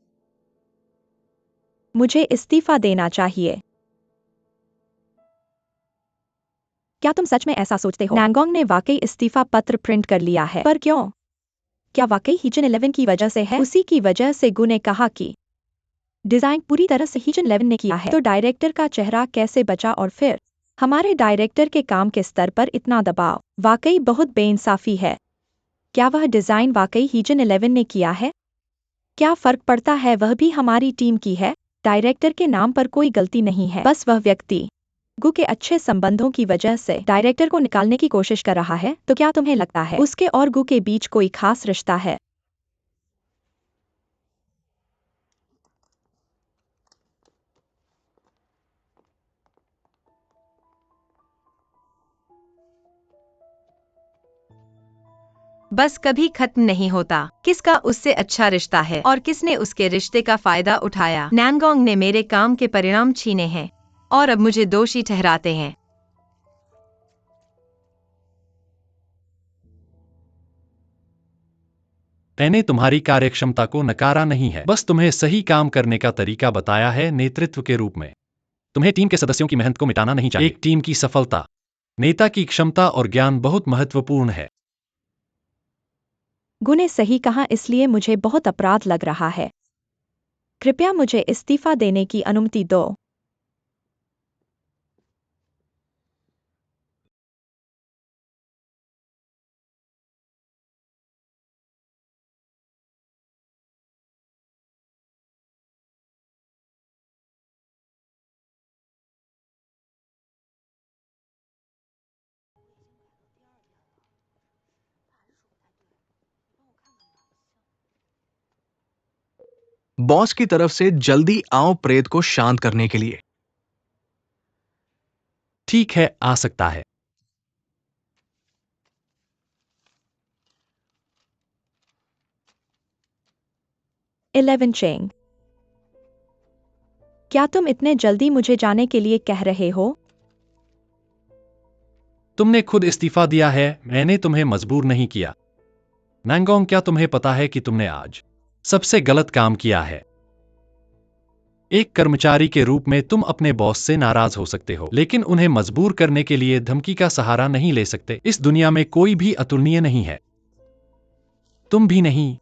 मुझे इस्तीफा देना चाहिए। क्या तुम सच में ऐसा सोचते हो? नैंगोंग ने वाकई इस्तीफा पत्र प्रिंट कर लिया है, पर क्यों? क्या वाकई हीजन 11 की वजह से है? उसी की वजह से गु ने कहा कि डिजाइन पूरी तरह से हीजन 11 ने किया है, तो डायरेक्टर का चेहरा कैसे बचा? और फिर हमारे डायरेक्टर के काम के स्तर पर इतना दबाव वाकई बहुत बेइंसाफी है। क्या वह डिजाइन वाकई हीजन 11 ने किया है? क्या फर्क पड़ता है? वह भी हमारी टीम की है। डायरेक्टर के नाम पर कोई गलती नहीं है, बस वह व्यक्ति गु के अच्छे संबंधों की वजह से डायरेक्टर को निकालने की कोशिश कर रहा है। तो क्या तुम्हें लगता है उसके और गु के बीच कोई खास रिश्ता है? बस कभी खत्म नहीं होता। किसका उससे अच्छा रिश्ता है और किसने उसके रिश्ते का फायदा उठाया? नैंगोंग ने मेरे काम के परिणाम छीने हैं और अब मुझे दोषी ठहराते हैं। मैंने तुम्हारी कार्यक्षमता को नकारा नहीं है, बस तुम्हें सही काम करने का तरीका बताया है। नेतृत्व के रूप में तुम्हें टीम के सदस्यों की मेहनत को मिटाना नहीं चाहिए। एक टीम की सफलता नेता की क्षमता और ज्ञान बहुत महत्वपूर्ण है। गु ने सही कहा, इसलिए मुझे बहुत अपराध लग रहा है। कृपया मुझे इस्तीफा देने की अनुमति दो। बॉस की तरफ से जल्दी आओ प्रेत को शांत करने के लिए। ठीक है, आ सकता है। इलेवन चेंग, क्या तुम इतने जल्दी मुझे जाने के लिए कह रहे हो? तुमने खुद इस्तीफा दिया है, मैंने तुम्हें मजबूर नहीं किया। नैंगोंग, क्या तुम्हें पता है कि तुमने आज सबसे गलत काम किया है? एक कर्मचारी के रूप में तुम अपने बॉस से नाराज हो सकते हो, लेकिन उन्हें मजबूर करने के लिए धमकी का सहारा नहीं ले सकते। इस दुनिया में कोई भी अतुलनीय नहीं है, तुम भी नहीं।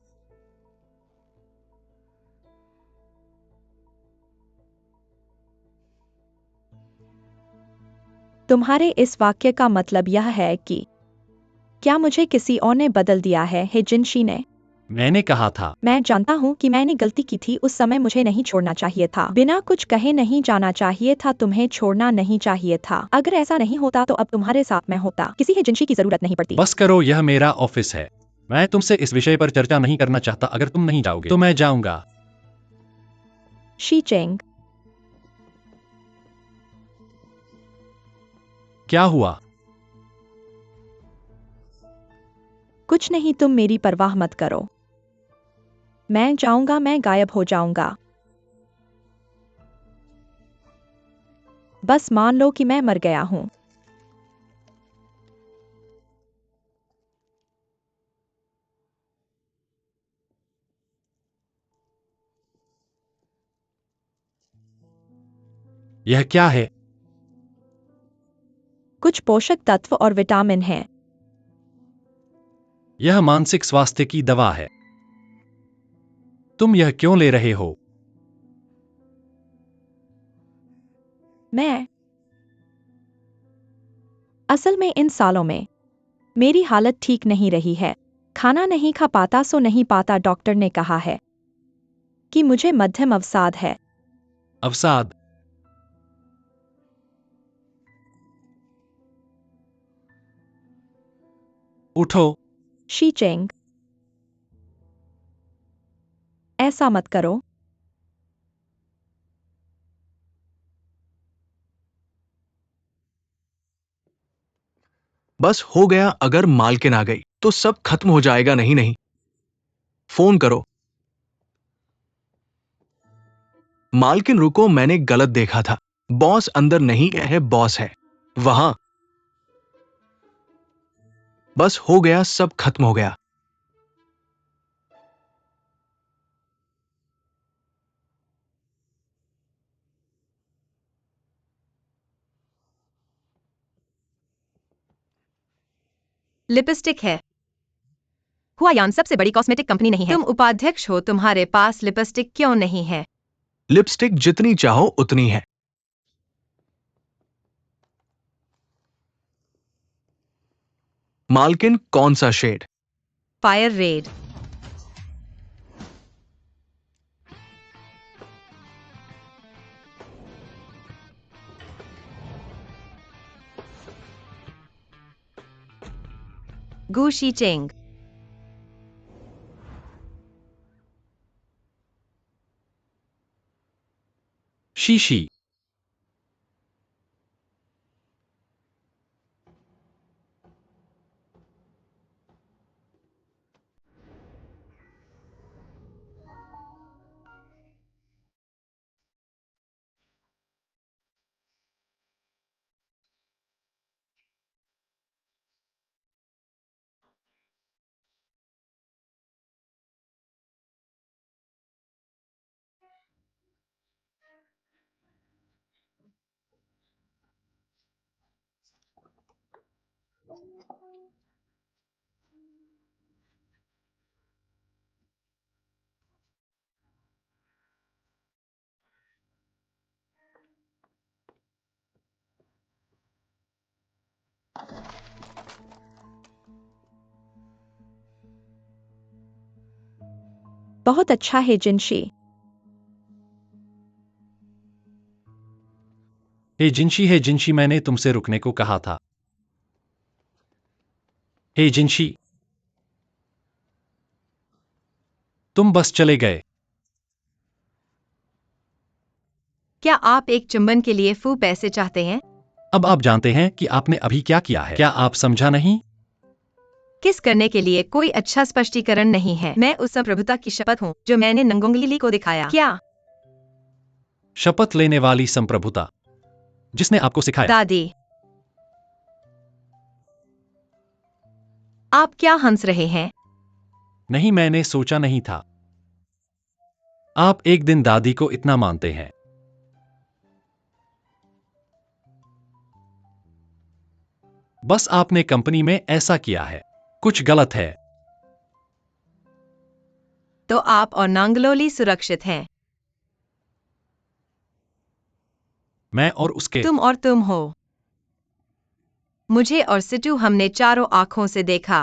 तुम्हारे इस वाक्य का मतलब यह है कि क्या मुझे किसी और ने बदल दिया है? हिजिनशी ने। मैंने कहा था। मैं जानता हूँ कि मैंने गलती की थी। उस समय मुझे नहीं छोड़ना चाहिए था, बिना कुछ कहे नहीं जाना चाहिए था, तुम्हें छोड़ना नहीं चाहिए था। अगर ऐसा नहीं होता तो अब तुम्हारे साथ मैं होता। किसी हिजिनशी की जरूरत नहीं पड़ती। बस करो, यह मेरा ऑफिस है। मैं तुमसे इस विषय पर चर्चा नहीं करना चाहता। अगर तुम नहीं जाओगे तो मैं जाऊंगा। शी चेंग, क्या हुआ? कुछ नहीं, तुम मेरी परवाह मत करो। मैं जाऊंगा, मैं गायब हो जाऊंगा। बस मान लो कि मैं मर गया हूं। यह क्या है? कुछ पोषक तत्व और विटामिन हैं। यह मानसिक स्वास्थ्य की दवा है। तुम यह क्यों ले रहे हो? मैं असल में इन सालों में मेरी हालत ठीक नहीं रही है। खाना नहीं खा पाता, सो नहीं पाता, डॉक्टर ने कहा है। कि मुझे मध्यम अवसाद है। अवसाद। उठो। शीचेंग। ऐसा मत करो। बस हो गया, अगर मालकिन आ गई तो सब खत्म हो जाएगा। नहीं नहीं, फोन करो। मालकिन रुको, मैंने गलत देखा था। बॉस अंदर नहीं है, बॉस है वहां। बस हो गया, सब खत्म हो गया। लिपस्टिक है। हुआयान सबसे बड़ी कॉस्मेटिक कंपनी नहीं है। तुम उपाध्यक्ष हो, तुम्हारे पास लिपस्टिक क्यों नहीं है? लिपस्टिक जितनी चाहो उतनी है। मालकिन, कौन सा शेड? Fire red. गूशी चेंग। शीशी। बहुत अच्छा है जिनशी। हे जिनशी, हे जिनशी, मैंने तुमसे रुकने को कहा था। हे जिनशी, तुम बस चले गए। क्या आप एक चुंबन के लिए फू पैसे चाहते हैं? अब आप जानते हैं कि आपने अभी क्या किया है। क्या आप समझा नहीं? किस करने के लिए कोई अच्छा स्पष्टीकरण नहीं है। मैं उस संप्रभुता की शपथ हूँ जो मैंने नंगोंगली को दिखाया। क्या? शपथ लेने वाली संप्रभुता जिसने आपको सिखाया। दादी, आप क्या हंस रहे हैं? नहीं, मैंने सोचा नहीं था। आप एक दिन दादी को इतना मानते हैं। बस आपने कंपनी में ऐसा किया है। कुछ गलत है। तो आप और नांगलोली सुरक्षित हैं। मैं और उसके। तुम और तुम हो। मुझे और सिटू हमने चारों आंखों से देखा।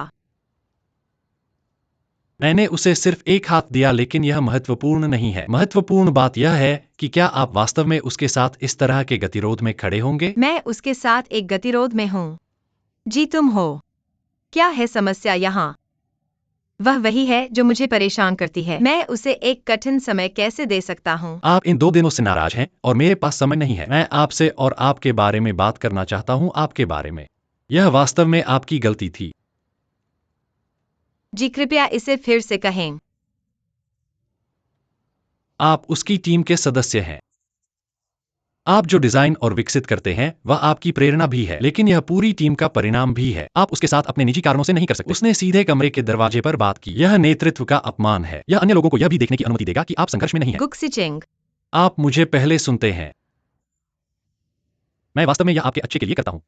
मैंने उसे सिर्फ एक हाथ दिया, लेकिन यह महत्वपूर्ण नहीं है। महत्वपूर्ण बात यह है कि क्या आप वास्तव में उसके साथ इस तरह के गतिरोध में खड़े होंगे। मैं उसके साथ एक गतिरोध में हूँ। जी तुम हो। क्या है समस्या यहाँ? वह वही है जो मुझे परेशान करती है। मैं उसे एक कठिन समय कैसे दे सकता हूँ? आप इन 2 दिनों से नाराज हैं और मेरे पास समय नहीं है। मैं आपसे और आपके बारे में बात करना चाहता हूँ, आपके बारे में। यह वास्तव में आपकी गलती थी। जी कृपया इसे फिर से कहें। आप उसकी टीम के सदस्य हैं। आप जो डिजाइन और विकसित करते हैं वह आपकी प्रेरणा भी है, लेकिन यह पूरी टीम का परिणाम भी है। आप उसके साथ अपने निजी कारणों से नहीं कर सकते। उसने सीधे कमरे के दरवाजे पर बात की। यह नेतृत्व का अपमान है। यह अन्य लोगों को यह भी देखने की अनुमति देगा कि आप संघर्ष में नहीं हैं। गुक्सिचेंग। आप मुझे पहले सुनते हैं। मैं वास्तव में यह आपके अच्छे के लिए करता हूं।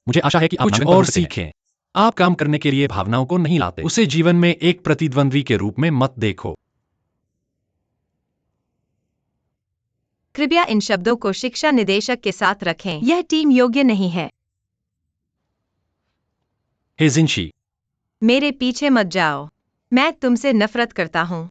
मुझे आशा है कि आप कुछ और सीखें। आप काम करने के लिए भावनाओं को नहीं लाते। उसे जीवन में एक प्रतिद्वंद्वी के रूप में मत देखो। कृपया इन शब्दों को शिक्षा निदेशक के साथ रखें। यह टीम योग्य नहीं है। हे जिनशी, मेरे पीछे मत जाओ। मैं तुमसे नफरत करता हूँ।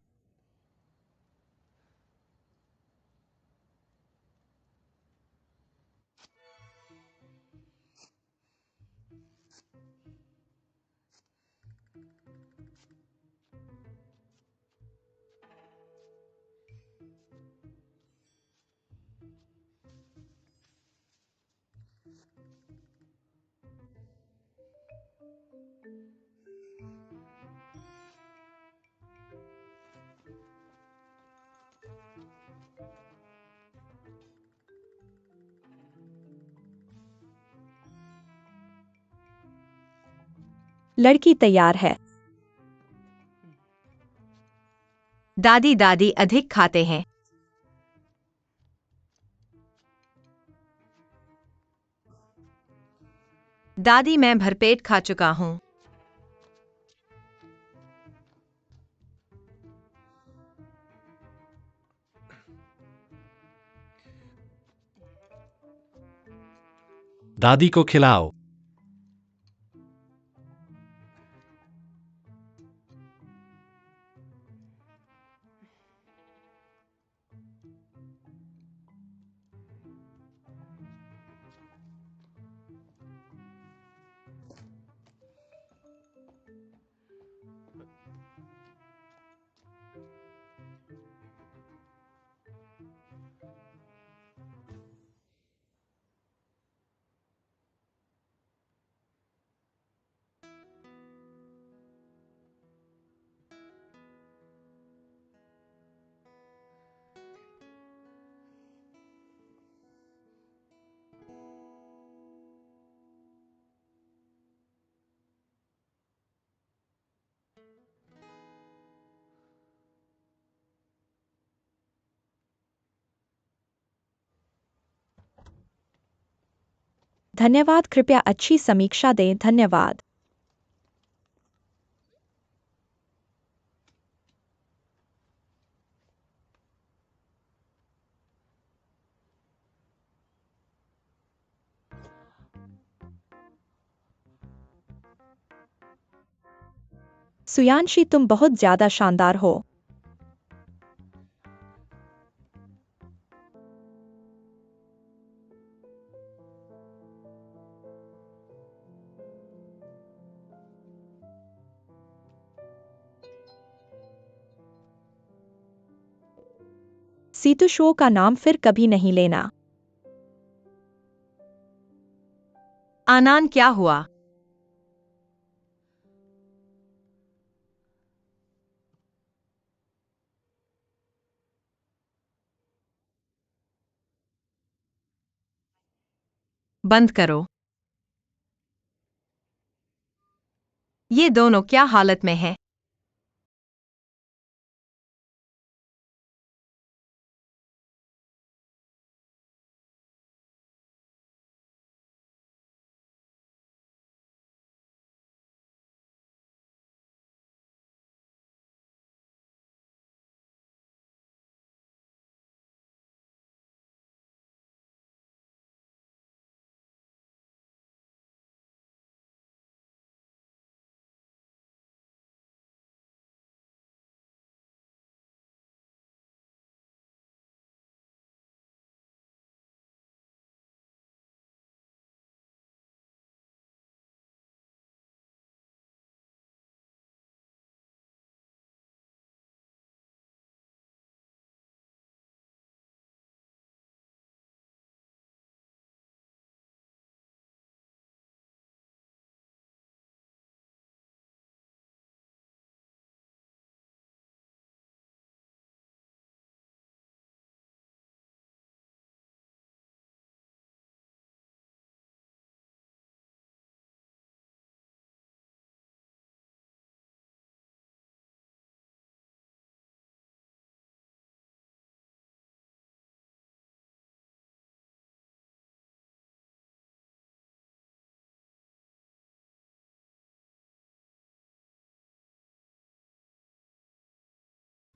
लड़की तैयार है। दादी दादी अधिक खाते हैं। दादी मैं भरपेट खा चुका हूँ। दादी को खिलाओ। धन्यवाद, कृपया अच्छी समीक्षा दें। धन्यवाद। सुयांशी, तुम बहुत ज्यादा शानदार हो। सीतू, शो का नाम फिर कभी नहीं लेना। आनंद, क्या हुआ? बंद करो। ये दोनों क्या हालत में हैं?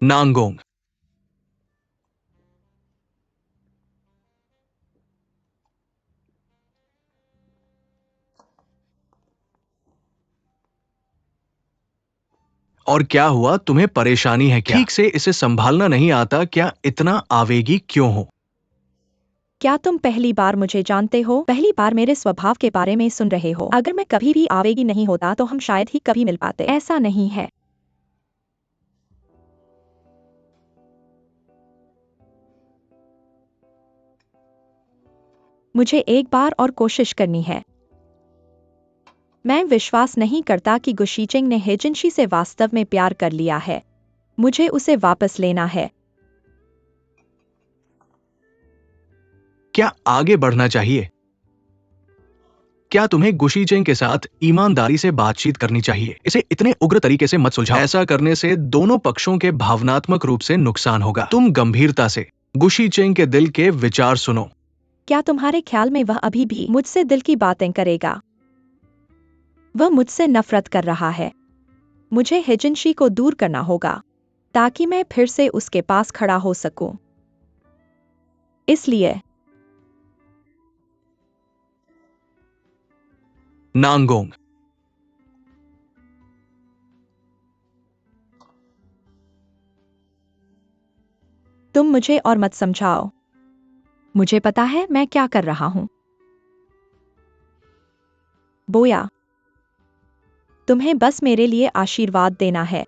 नांगोंग। और क्या हुआ? तुम्हें परेशानी है क्या? ठीक से इसे संभालना नहीं आता क्या? इतना आवेगी क्यों हो? क्या तुम पहली बार मुझे जानते हो? पहली बार मेरे स्वभाव के बारे में सुन रहे हो? अगर मैं कभी भी आवेगी नहीं होता तो हम शायद ही कभी मिल पाते। ऐसा नहीं है। मुझे एक बार और कोशिश करनी है। मैं विश्वास नहीं करता कि गुशीचेंग ने हेजिनशी से वास्तव में प्यार कर लिया है। मुझे उसे वापस लेना है। क्या आगे बढ़ना चाहिए? क्या तुम्हें गुशीचेंग के साथ ईमानदारी से बातचीत करनी चाहिए? इसे इतने उग्र तरीके से मत सुलझाओ। ऐसा करने से दोनों पक्षों के भावनात्मक रूप से नुकसान होगा। तुम गंभीरता से गुशीचेंग के दिल के विचार सुनो। क्या तुम्हारे ख्याल में वह अभी भी मुझसे दिल की बातें करेगा? वह मुझसे नफरत कर रहा है। मुझे हेजिनशी को दूर करना होगा ताकि मैं फिर से उसके पास खड़ा हो सकूं। इसलिए नांगोंग, तुम मुझे और मत समझाओ। मुझे पता है मैं क्या कर रहा हूं। बोया, तुम्हें बस मेरे लिए आशीर्वाद देना है।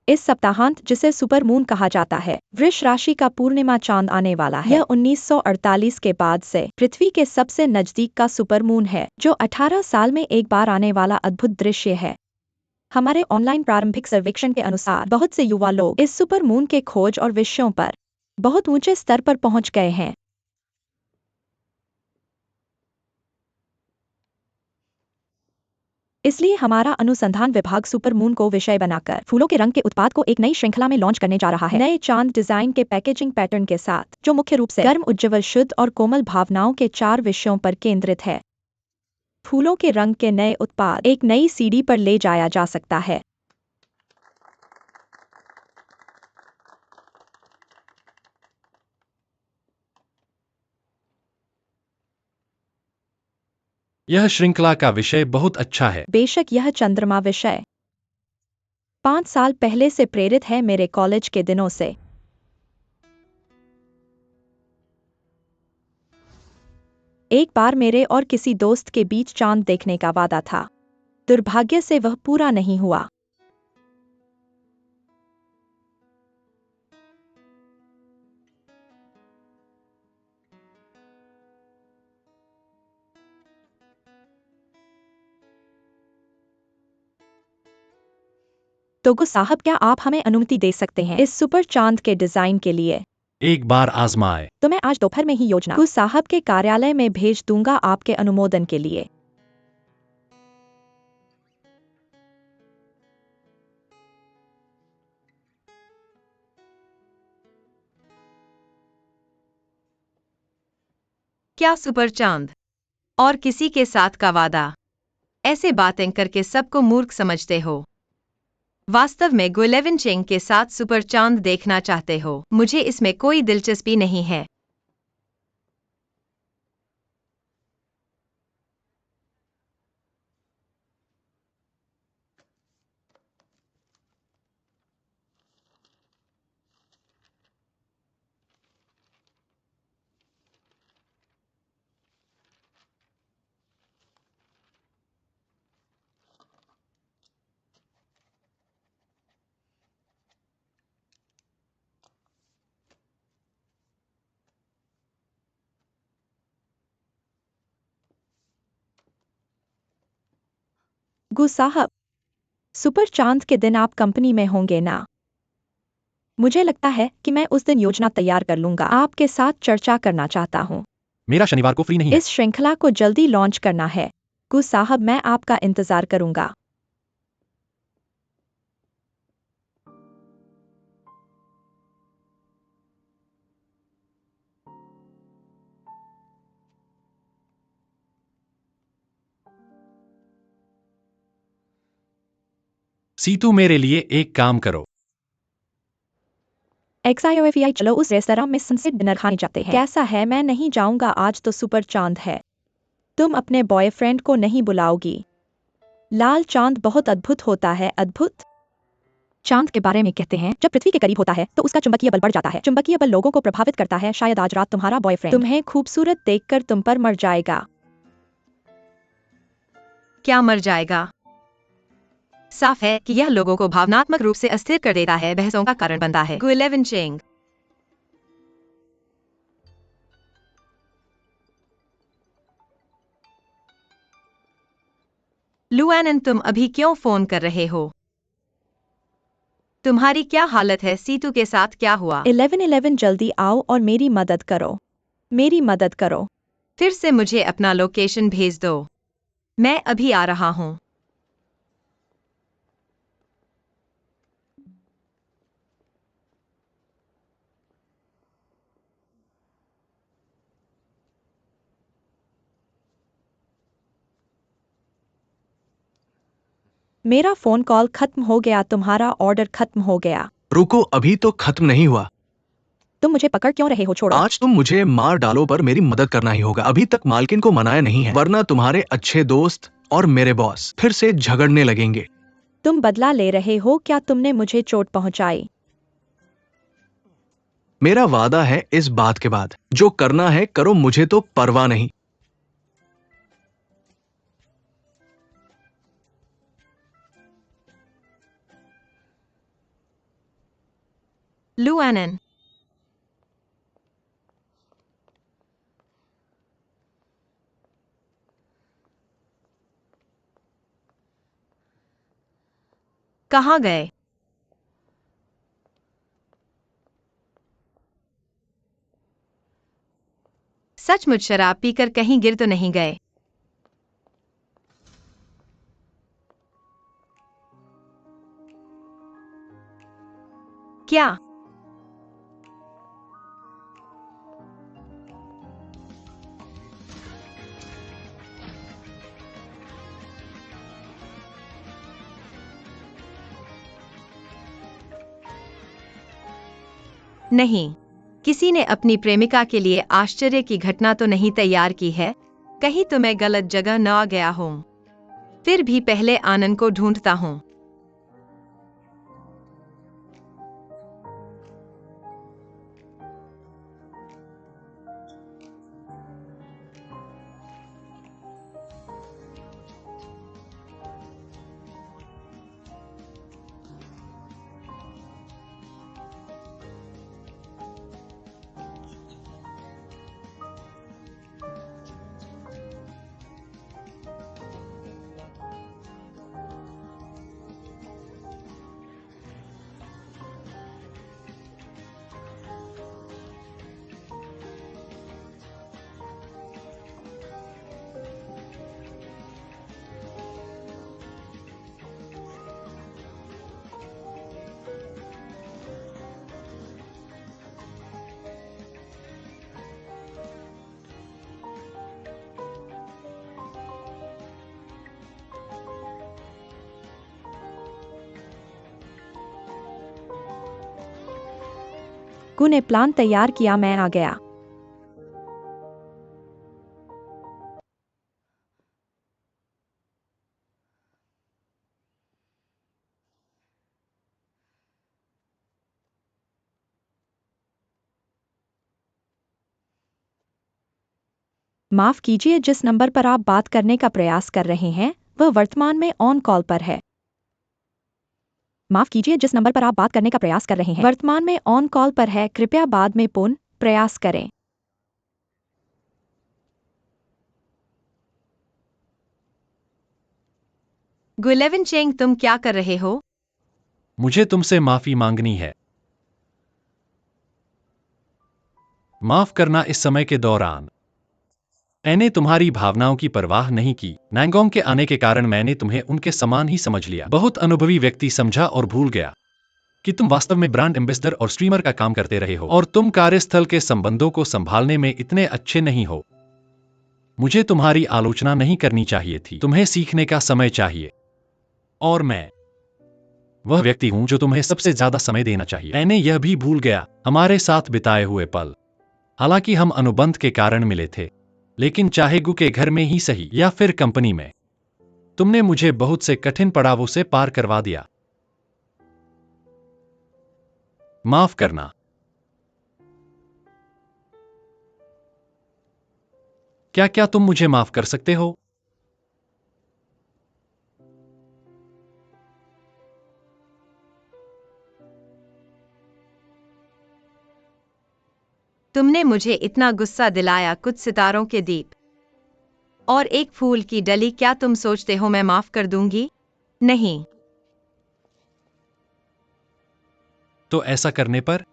इस सप्ताहांत, जिसे सुपर मून कहा जाता है, वृष राशि का पूर्णिमा चांद आने वाला है। यह 1948 के बाद से पृथ्वी के सबसे नजदीक का सुपर मून है, जो 18 साल में एक बार आने वाला अद्भुत दृश्य है। हमारे ऑनलाइन प्रारंभिक सर्वेक्षण के अनुसार बहुत से युवा लोग इस सुपर मून के खोज और विषयों पर बहुत ऊंचे स्तर पर पहुंच गए हैं। इसलिए हमारा अनुसंधान विभाग सुपर मून को विषय बनाकर फूलों के रंग के उत्पाद को एक नई श्रृंखला में लॉन्च करने जा रहा है, नए चांद डिजाइन के पैकेजिंग पैटर्न के साथ, जो मुख्य रूप से गर्म, उज्ज्वल, शुद्ध और कोमल भावनाओं के 4 विषयों पर केंद्रित है। फूलों के रंग के नए उत्पाद एक नई सीडी पर ले जाया जा सकता है। यह श्रृंखला का विषय बहुत अच्छा है। बेशक यह चंद्रमा विषय 5 साल पहले से प्रेरित है, मेरे कॉलेज के दिनों से। एक बार मेरे और किसी दोस्त के बीच चांद देखने का वादा था। दुर्भाग्य से वह पूरा नहीं हुआ। तो गुस साहब, क्या आप हमें अनुमति दे सकते हैं इस सुपर चांद के डिजाइन के लिए? एक बार आजमाए। तो मैं आज दोपहर में ही योजना गुस साहब के कार्यालय में भेज दूंगा आपके अनुमोदन के लिए। क्या सुपर चांद और किसी के साथ का वादा? ऐसे बातें करके सबको मूर्ख समझते हो। वास्तव में गुइलेवन चेंग के साथ सुपर चांद देखना चाहते हो। मुझे इसमें कोई दिलचस्पी नहीं है। गुस साहब, सुपर चांद के दिन आप कंपनी में होंगे ना? मुझे लगता है कि मैं उस दिन योजना तैयार कर लूंगा। आपके साथ चर्चा करना चाहता हूँ। मेरा शनिवार को फ्री नहीं है। इस श्रृंखला को जल्दी लॉन्च करना है। गुस साहब, मैं आपका इंतजार करूंगा। सीतू, मेरे लिए एक काम करो। XIOFEI, चलो उस रेस्तरां में सनसेट डिनर खाने जाते हैं। कैसा है? मैं नहीं जाऊंगा, आज तो सुपर चांद है। तुम अपने बॉयफ्रेंड को नहीं बुलाओगी? लाल चांद बहुत अद्भुत होता है। अद्भुत चांद के बारे में कहते हैं, जब पृथ्वी के करीब होता है तो उसका चुंबकीय बल बढ़ जाता है। चुंबकीय बल लोगों को प्रभावित करता है। शायद आज रात तुम्हारा बॉयफ्रेंड तुम्हें खूबसूरत देखकर तुम पर मर जाएगा। क्या मर जाएगा? साफ है कि यह लोगों को भावनात्मक रूप से अस्थिर कर देता है, बहसों का कारण बनता है। गुइलेवन चेंग। लुआनन, तुम अभी क्यों फोन कर रहे हो? तुम्हारी क्या हालत है? सीतू के साथ क्या हुआ? 1111 जल्दी आओ और मेरी मदद करो। मेरी मदद करो। फिर से मुझे अपना लोकेशन भेज दो। मैं अभी आ रहा हूँ। मेरा फोन कॉल खत्म हो गया, तुम्हारा ऑर्डर खत्म हो गया। रुको, अभी तो खत्म नहीं हुआ। तुम मुझे पकड़ क्यों रहे हो? छोड़ो। आज तुम मुझे मार डालो पर मेरी मदद करना ही होगा। अभी तक मालकिन को मनाया नहीं है, वरना तुम्हारे अच्छे दोस्त और मेरे बॉस फिर से झगड़ने लगेंगे। तुम बदला ले रहे हो क्या? तुमने मुझे चोट पहुंचाई। मेरा वादा है इस बात के बाद जो करना है करो, मुझे तो परवाह नहीं। लुआनन। कहाँ गए? सचमुच शराब पीकर कहीं गिर तो नहीं गए? क्या? नहीं, किसी ने अपनी प्रेमिका के लिए आश्चर्य की घटना तो नहीं तैयार की है? कहीं तो मैं गलत जगह न आ गया हूँ। फिर भी पहले आनंद को ढूंढता हूँ। गु ने प्लान तैयार किया, मैं आ गया। माफ कीजिए, जिस नंबर पर आप बात करने का प्रयास कर रहे हैं वह वर्तमान में ऑन कॉल पर है। माफ कीजिए, जिस नंबर पर आप बात करने का प्रयास कर रहे हैं वर्तमान में ऑन कॉल पर है, कृपया बाद में पुनः प्रयास करें। गुइलेवन चेंग, तुम क्या कर रहे हो? मुझे तुमसे माफी मांगनी है। माफ करना, इस समय के दौरान मैंने तुम्हारी भावनाओं की परवाह नहीं की। नैंगोंग के आने के कारण मैंने तुम्हें उनके समान ही समझ लिया। बहुत अनुभवी व्यक्ति समझा और भूल गया कि तुम वास्तव में ब्रांड एम्बेसडर और स्ट्रीमर का काम करते रहे हो और तुम कार्यस्थल के संबंधों को संभालने में इतने अच्छे नहीं हो। मुझे तुम्हारी आलोचना नहीं करनी चाहिए थी। तुम्हें सीखने का समय चाहिए और मैं वह व्यक्ति हूं जो तुम्हें सबसे ज्यादा समय देना चाहिए। मैंने यह भी भूल गया हमारे साथ बिताए हुए पल। हालांकि हम अनुबंध के कारण मिले थे, लेकिन चाहे गु के घर में ही सही या फिर कंपनी में, तुमने मुझे बहुत से कठिन पड़ावों से पार करवा दिया। माफ करना। क्या तुम मुझे माफ कर सकते हो? तुमने मुझे इतना गुस्सा दिलाया, कुछ सितारों के दीप और एक फूल की डली। क्या तुम सोचते हो मैं माफ कर दूंगी? नहीं। तो ऐसा करने पर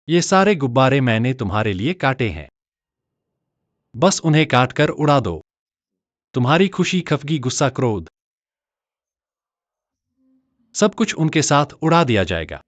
ये सारे गुब्बारे मैंने तुम्हारे लिए काटे हैं, बस उन्हें काटकर उड़ा दो। तुम्हारी खुशी, खफगी, गुस्सा, क्रोध, सब कुछ उनके साथ उड़ा दिया जाएगा।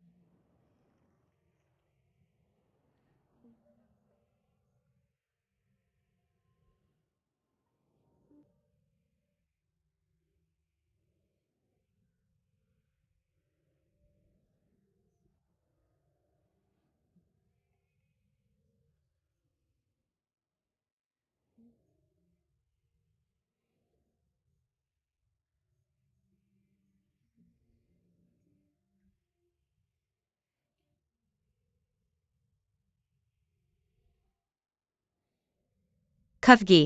खफगी।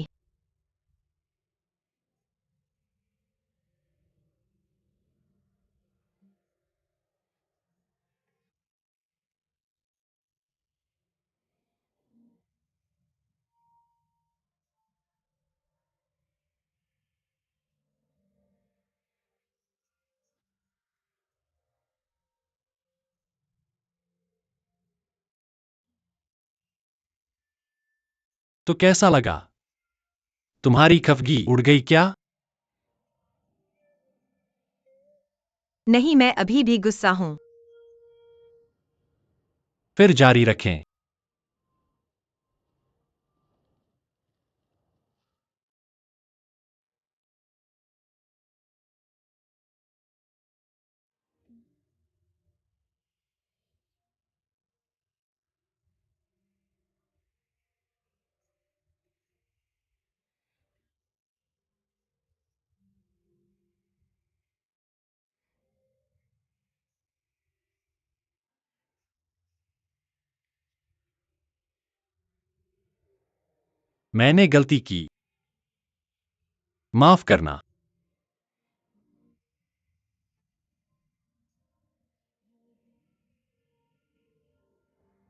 तो कैसा लगा? तुम्हारी खफगी उड़ गई क्या? नहीं, मैं अभी भी गुस्सा हूं। फिर जारी रखें। मैंने गलती की, माफ करना।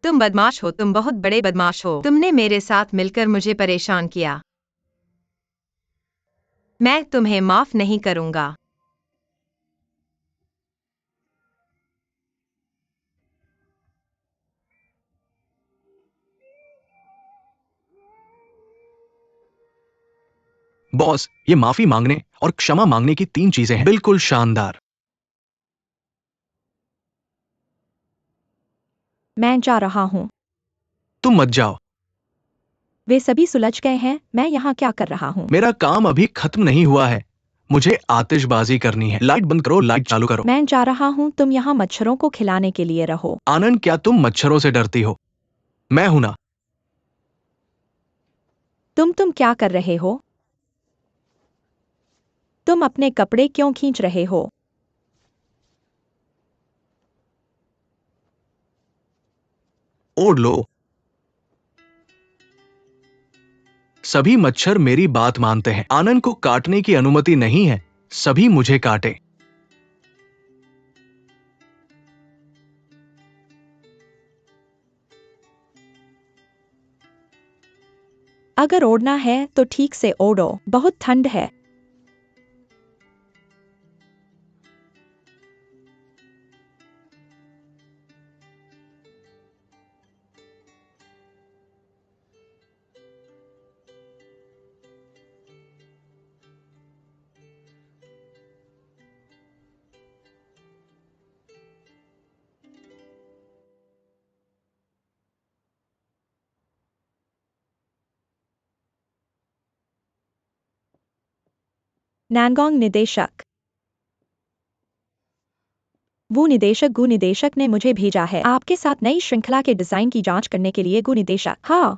तुम बदमाश हो, तुम बहुत बड़े बदमाश हो। तुमने मेरे साथ मिलकर मुझे परेशान किया। मैं तुम्हें माफ नहीं करूंगा। बॉस, ये माफी मांगने और क्षमा मांगने की 3 चीजें हैं। बिल्कुल शानदार। मैं जा रहा हूँ। तुम मत जाओ। वे सभी सुलझ गए हैं। मैं यहाँ क्या कर रहा हूँ? मेरा काम अभी खत्म नहीं हुआ है। मुझे आतिशबाजी करनी है। लाइट बंद करो, लाइट चालू करो। मैं जा रहा हूँ। तुम यहाँ मच्छरों को खिलाने के लिए रहो। आनंद, क्या तुम मच्छरों से डरती हो? मैं हूं ना। तुम क्या कर रहे हो? तुम अपने कपड़े क्यों खींच रहे हो? ओढ़ लो। सभी मच्छर मेरी बात मानते हैं। आनंद को काटने की अनुमति नहीं है। सभी मुझे काटे। अगर ओढ़ना है तो ठीक से ओढ़ो, बहुत ठंड है। नैंगोंग निदेशक। वो निदेशक गु निदेशक ने मुझे भेजा है आपके साथ नई श्रृंखला के डिजाइन की जांच करने के लिए। गु निदेशक। हाँ,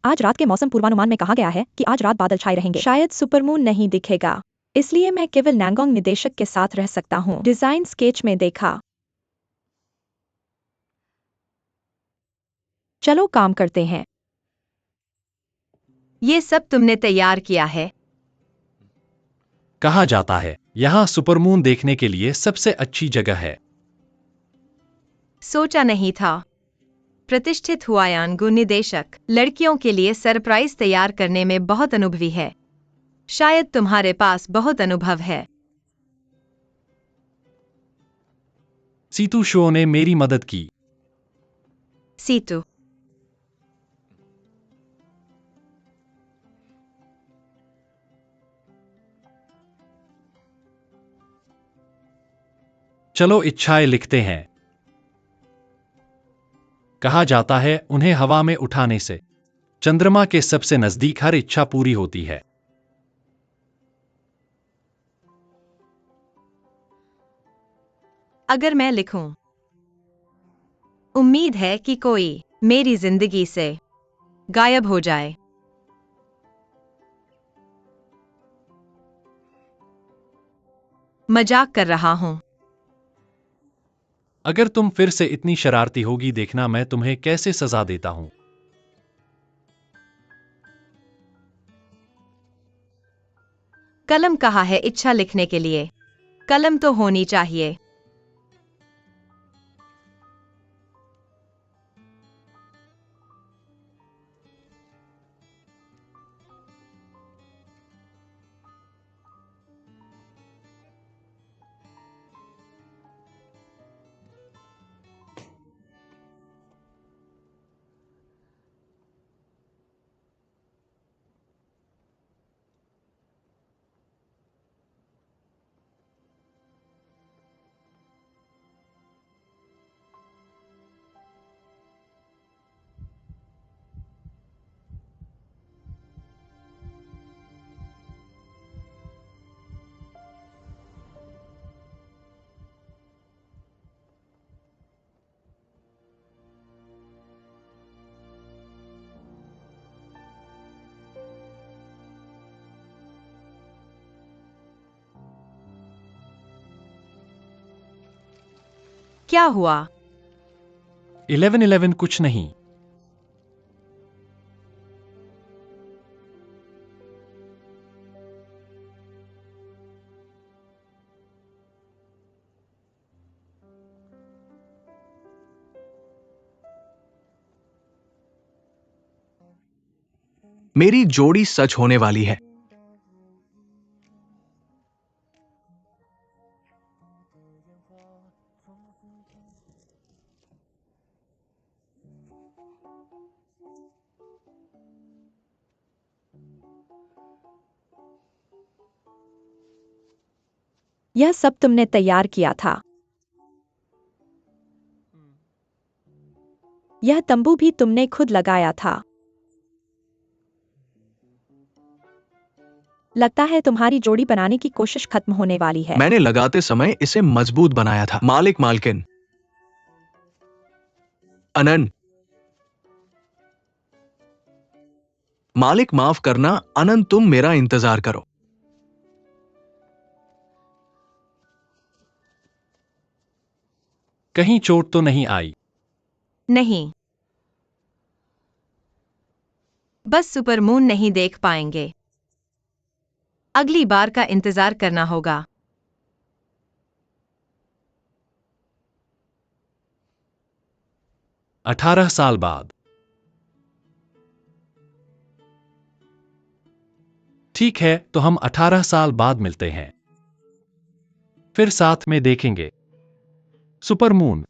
आज रात के मौसम पूर्वानुमान में कहा गया है कि आज रात बादल छाए रहेंगे। शायद सुपरमून नहीं दिखेगा, इसलिए मैं केवल नैंगोंग निदेशक के साथ रह सकता हूँ। डिजाइन स्केच में देखा। चलो काम करते हैं। ये सब तुमने तैयार किया है? कहा जाता है यहाँ सुपरमून देखने के लिए सबसे अच्छी जगह है। सोचा नहीं था। प्रतिष्ठित हुआयानगु निदेशक लड़कियों के लिए सरप्राइज तैयार करने में बहुत अनुभवी है। शायद तुम्हारे पास बहुत अनुभव है। सीतू शो ने मेरी मदद की। सीतू। चलो इच्छाएं लिखते हैं। कहा जाता है उन्हें हवा में उठाने से चंद्रमा के सबसे नजदीक हर इच्छा पूरी होती है। अगर मैं लिखूं, उम्मीद है कि कोई मेरी जिंदगी से गायब हो जाए। मजाक कर रहा हूं। अगर तुम फिर से इतनी शरारती होगी देखना मैं तुम्हें कैसे सजा देता हूं। कलम कहा है इच्छा लिखने के लिए। कलम तो होनी चाहिए। क्या हुआ? 11-11 कुछ नहीं। मेरी जोड़ी सच होने वाली है। यह सब तुमने तैयार किया था। यह तंबू भी तुमने खुद लगाया था। लगता है तुम्हारी जोड़ी बनाने की कोशिश खत्म होने वाली है। मैंने लगाते समय इसे मजबूत बनाया था। मालिक मालकिन। अनन। मालिक माफ करना अनंत, तुम मेरा इंतजार करो। कहीं चोट तो नहीं आई? नहीं। बस सुपरमून नहीं देख पाएंगे। अगली बार का इंतजार करना होगा। 18 साल बाद। ठीक है तो हम 18 साल बाद मिलते हैं। फिर साथ में देखेंगे सुपरमून।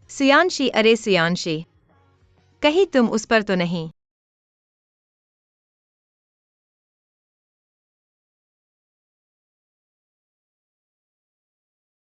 सियांशी, अरे सियांशी, कहीं तुम उस पर तो नहीं?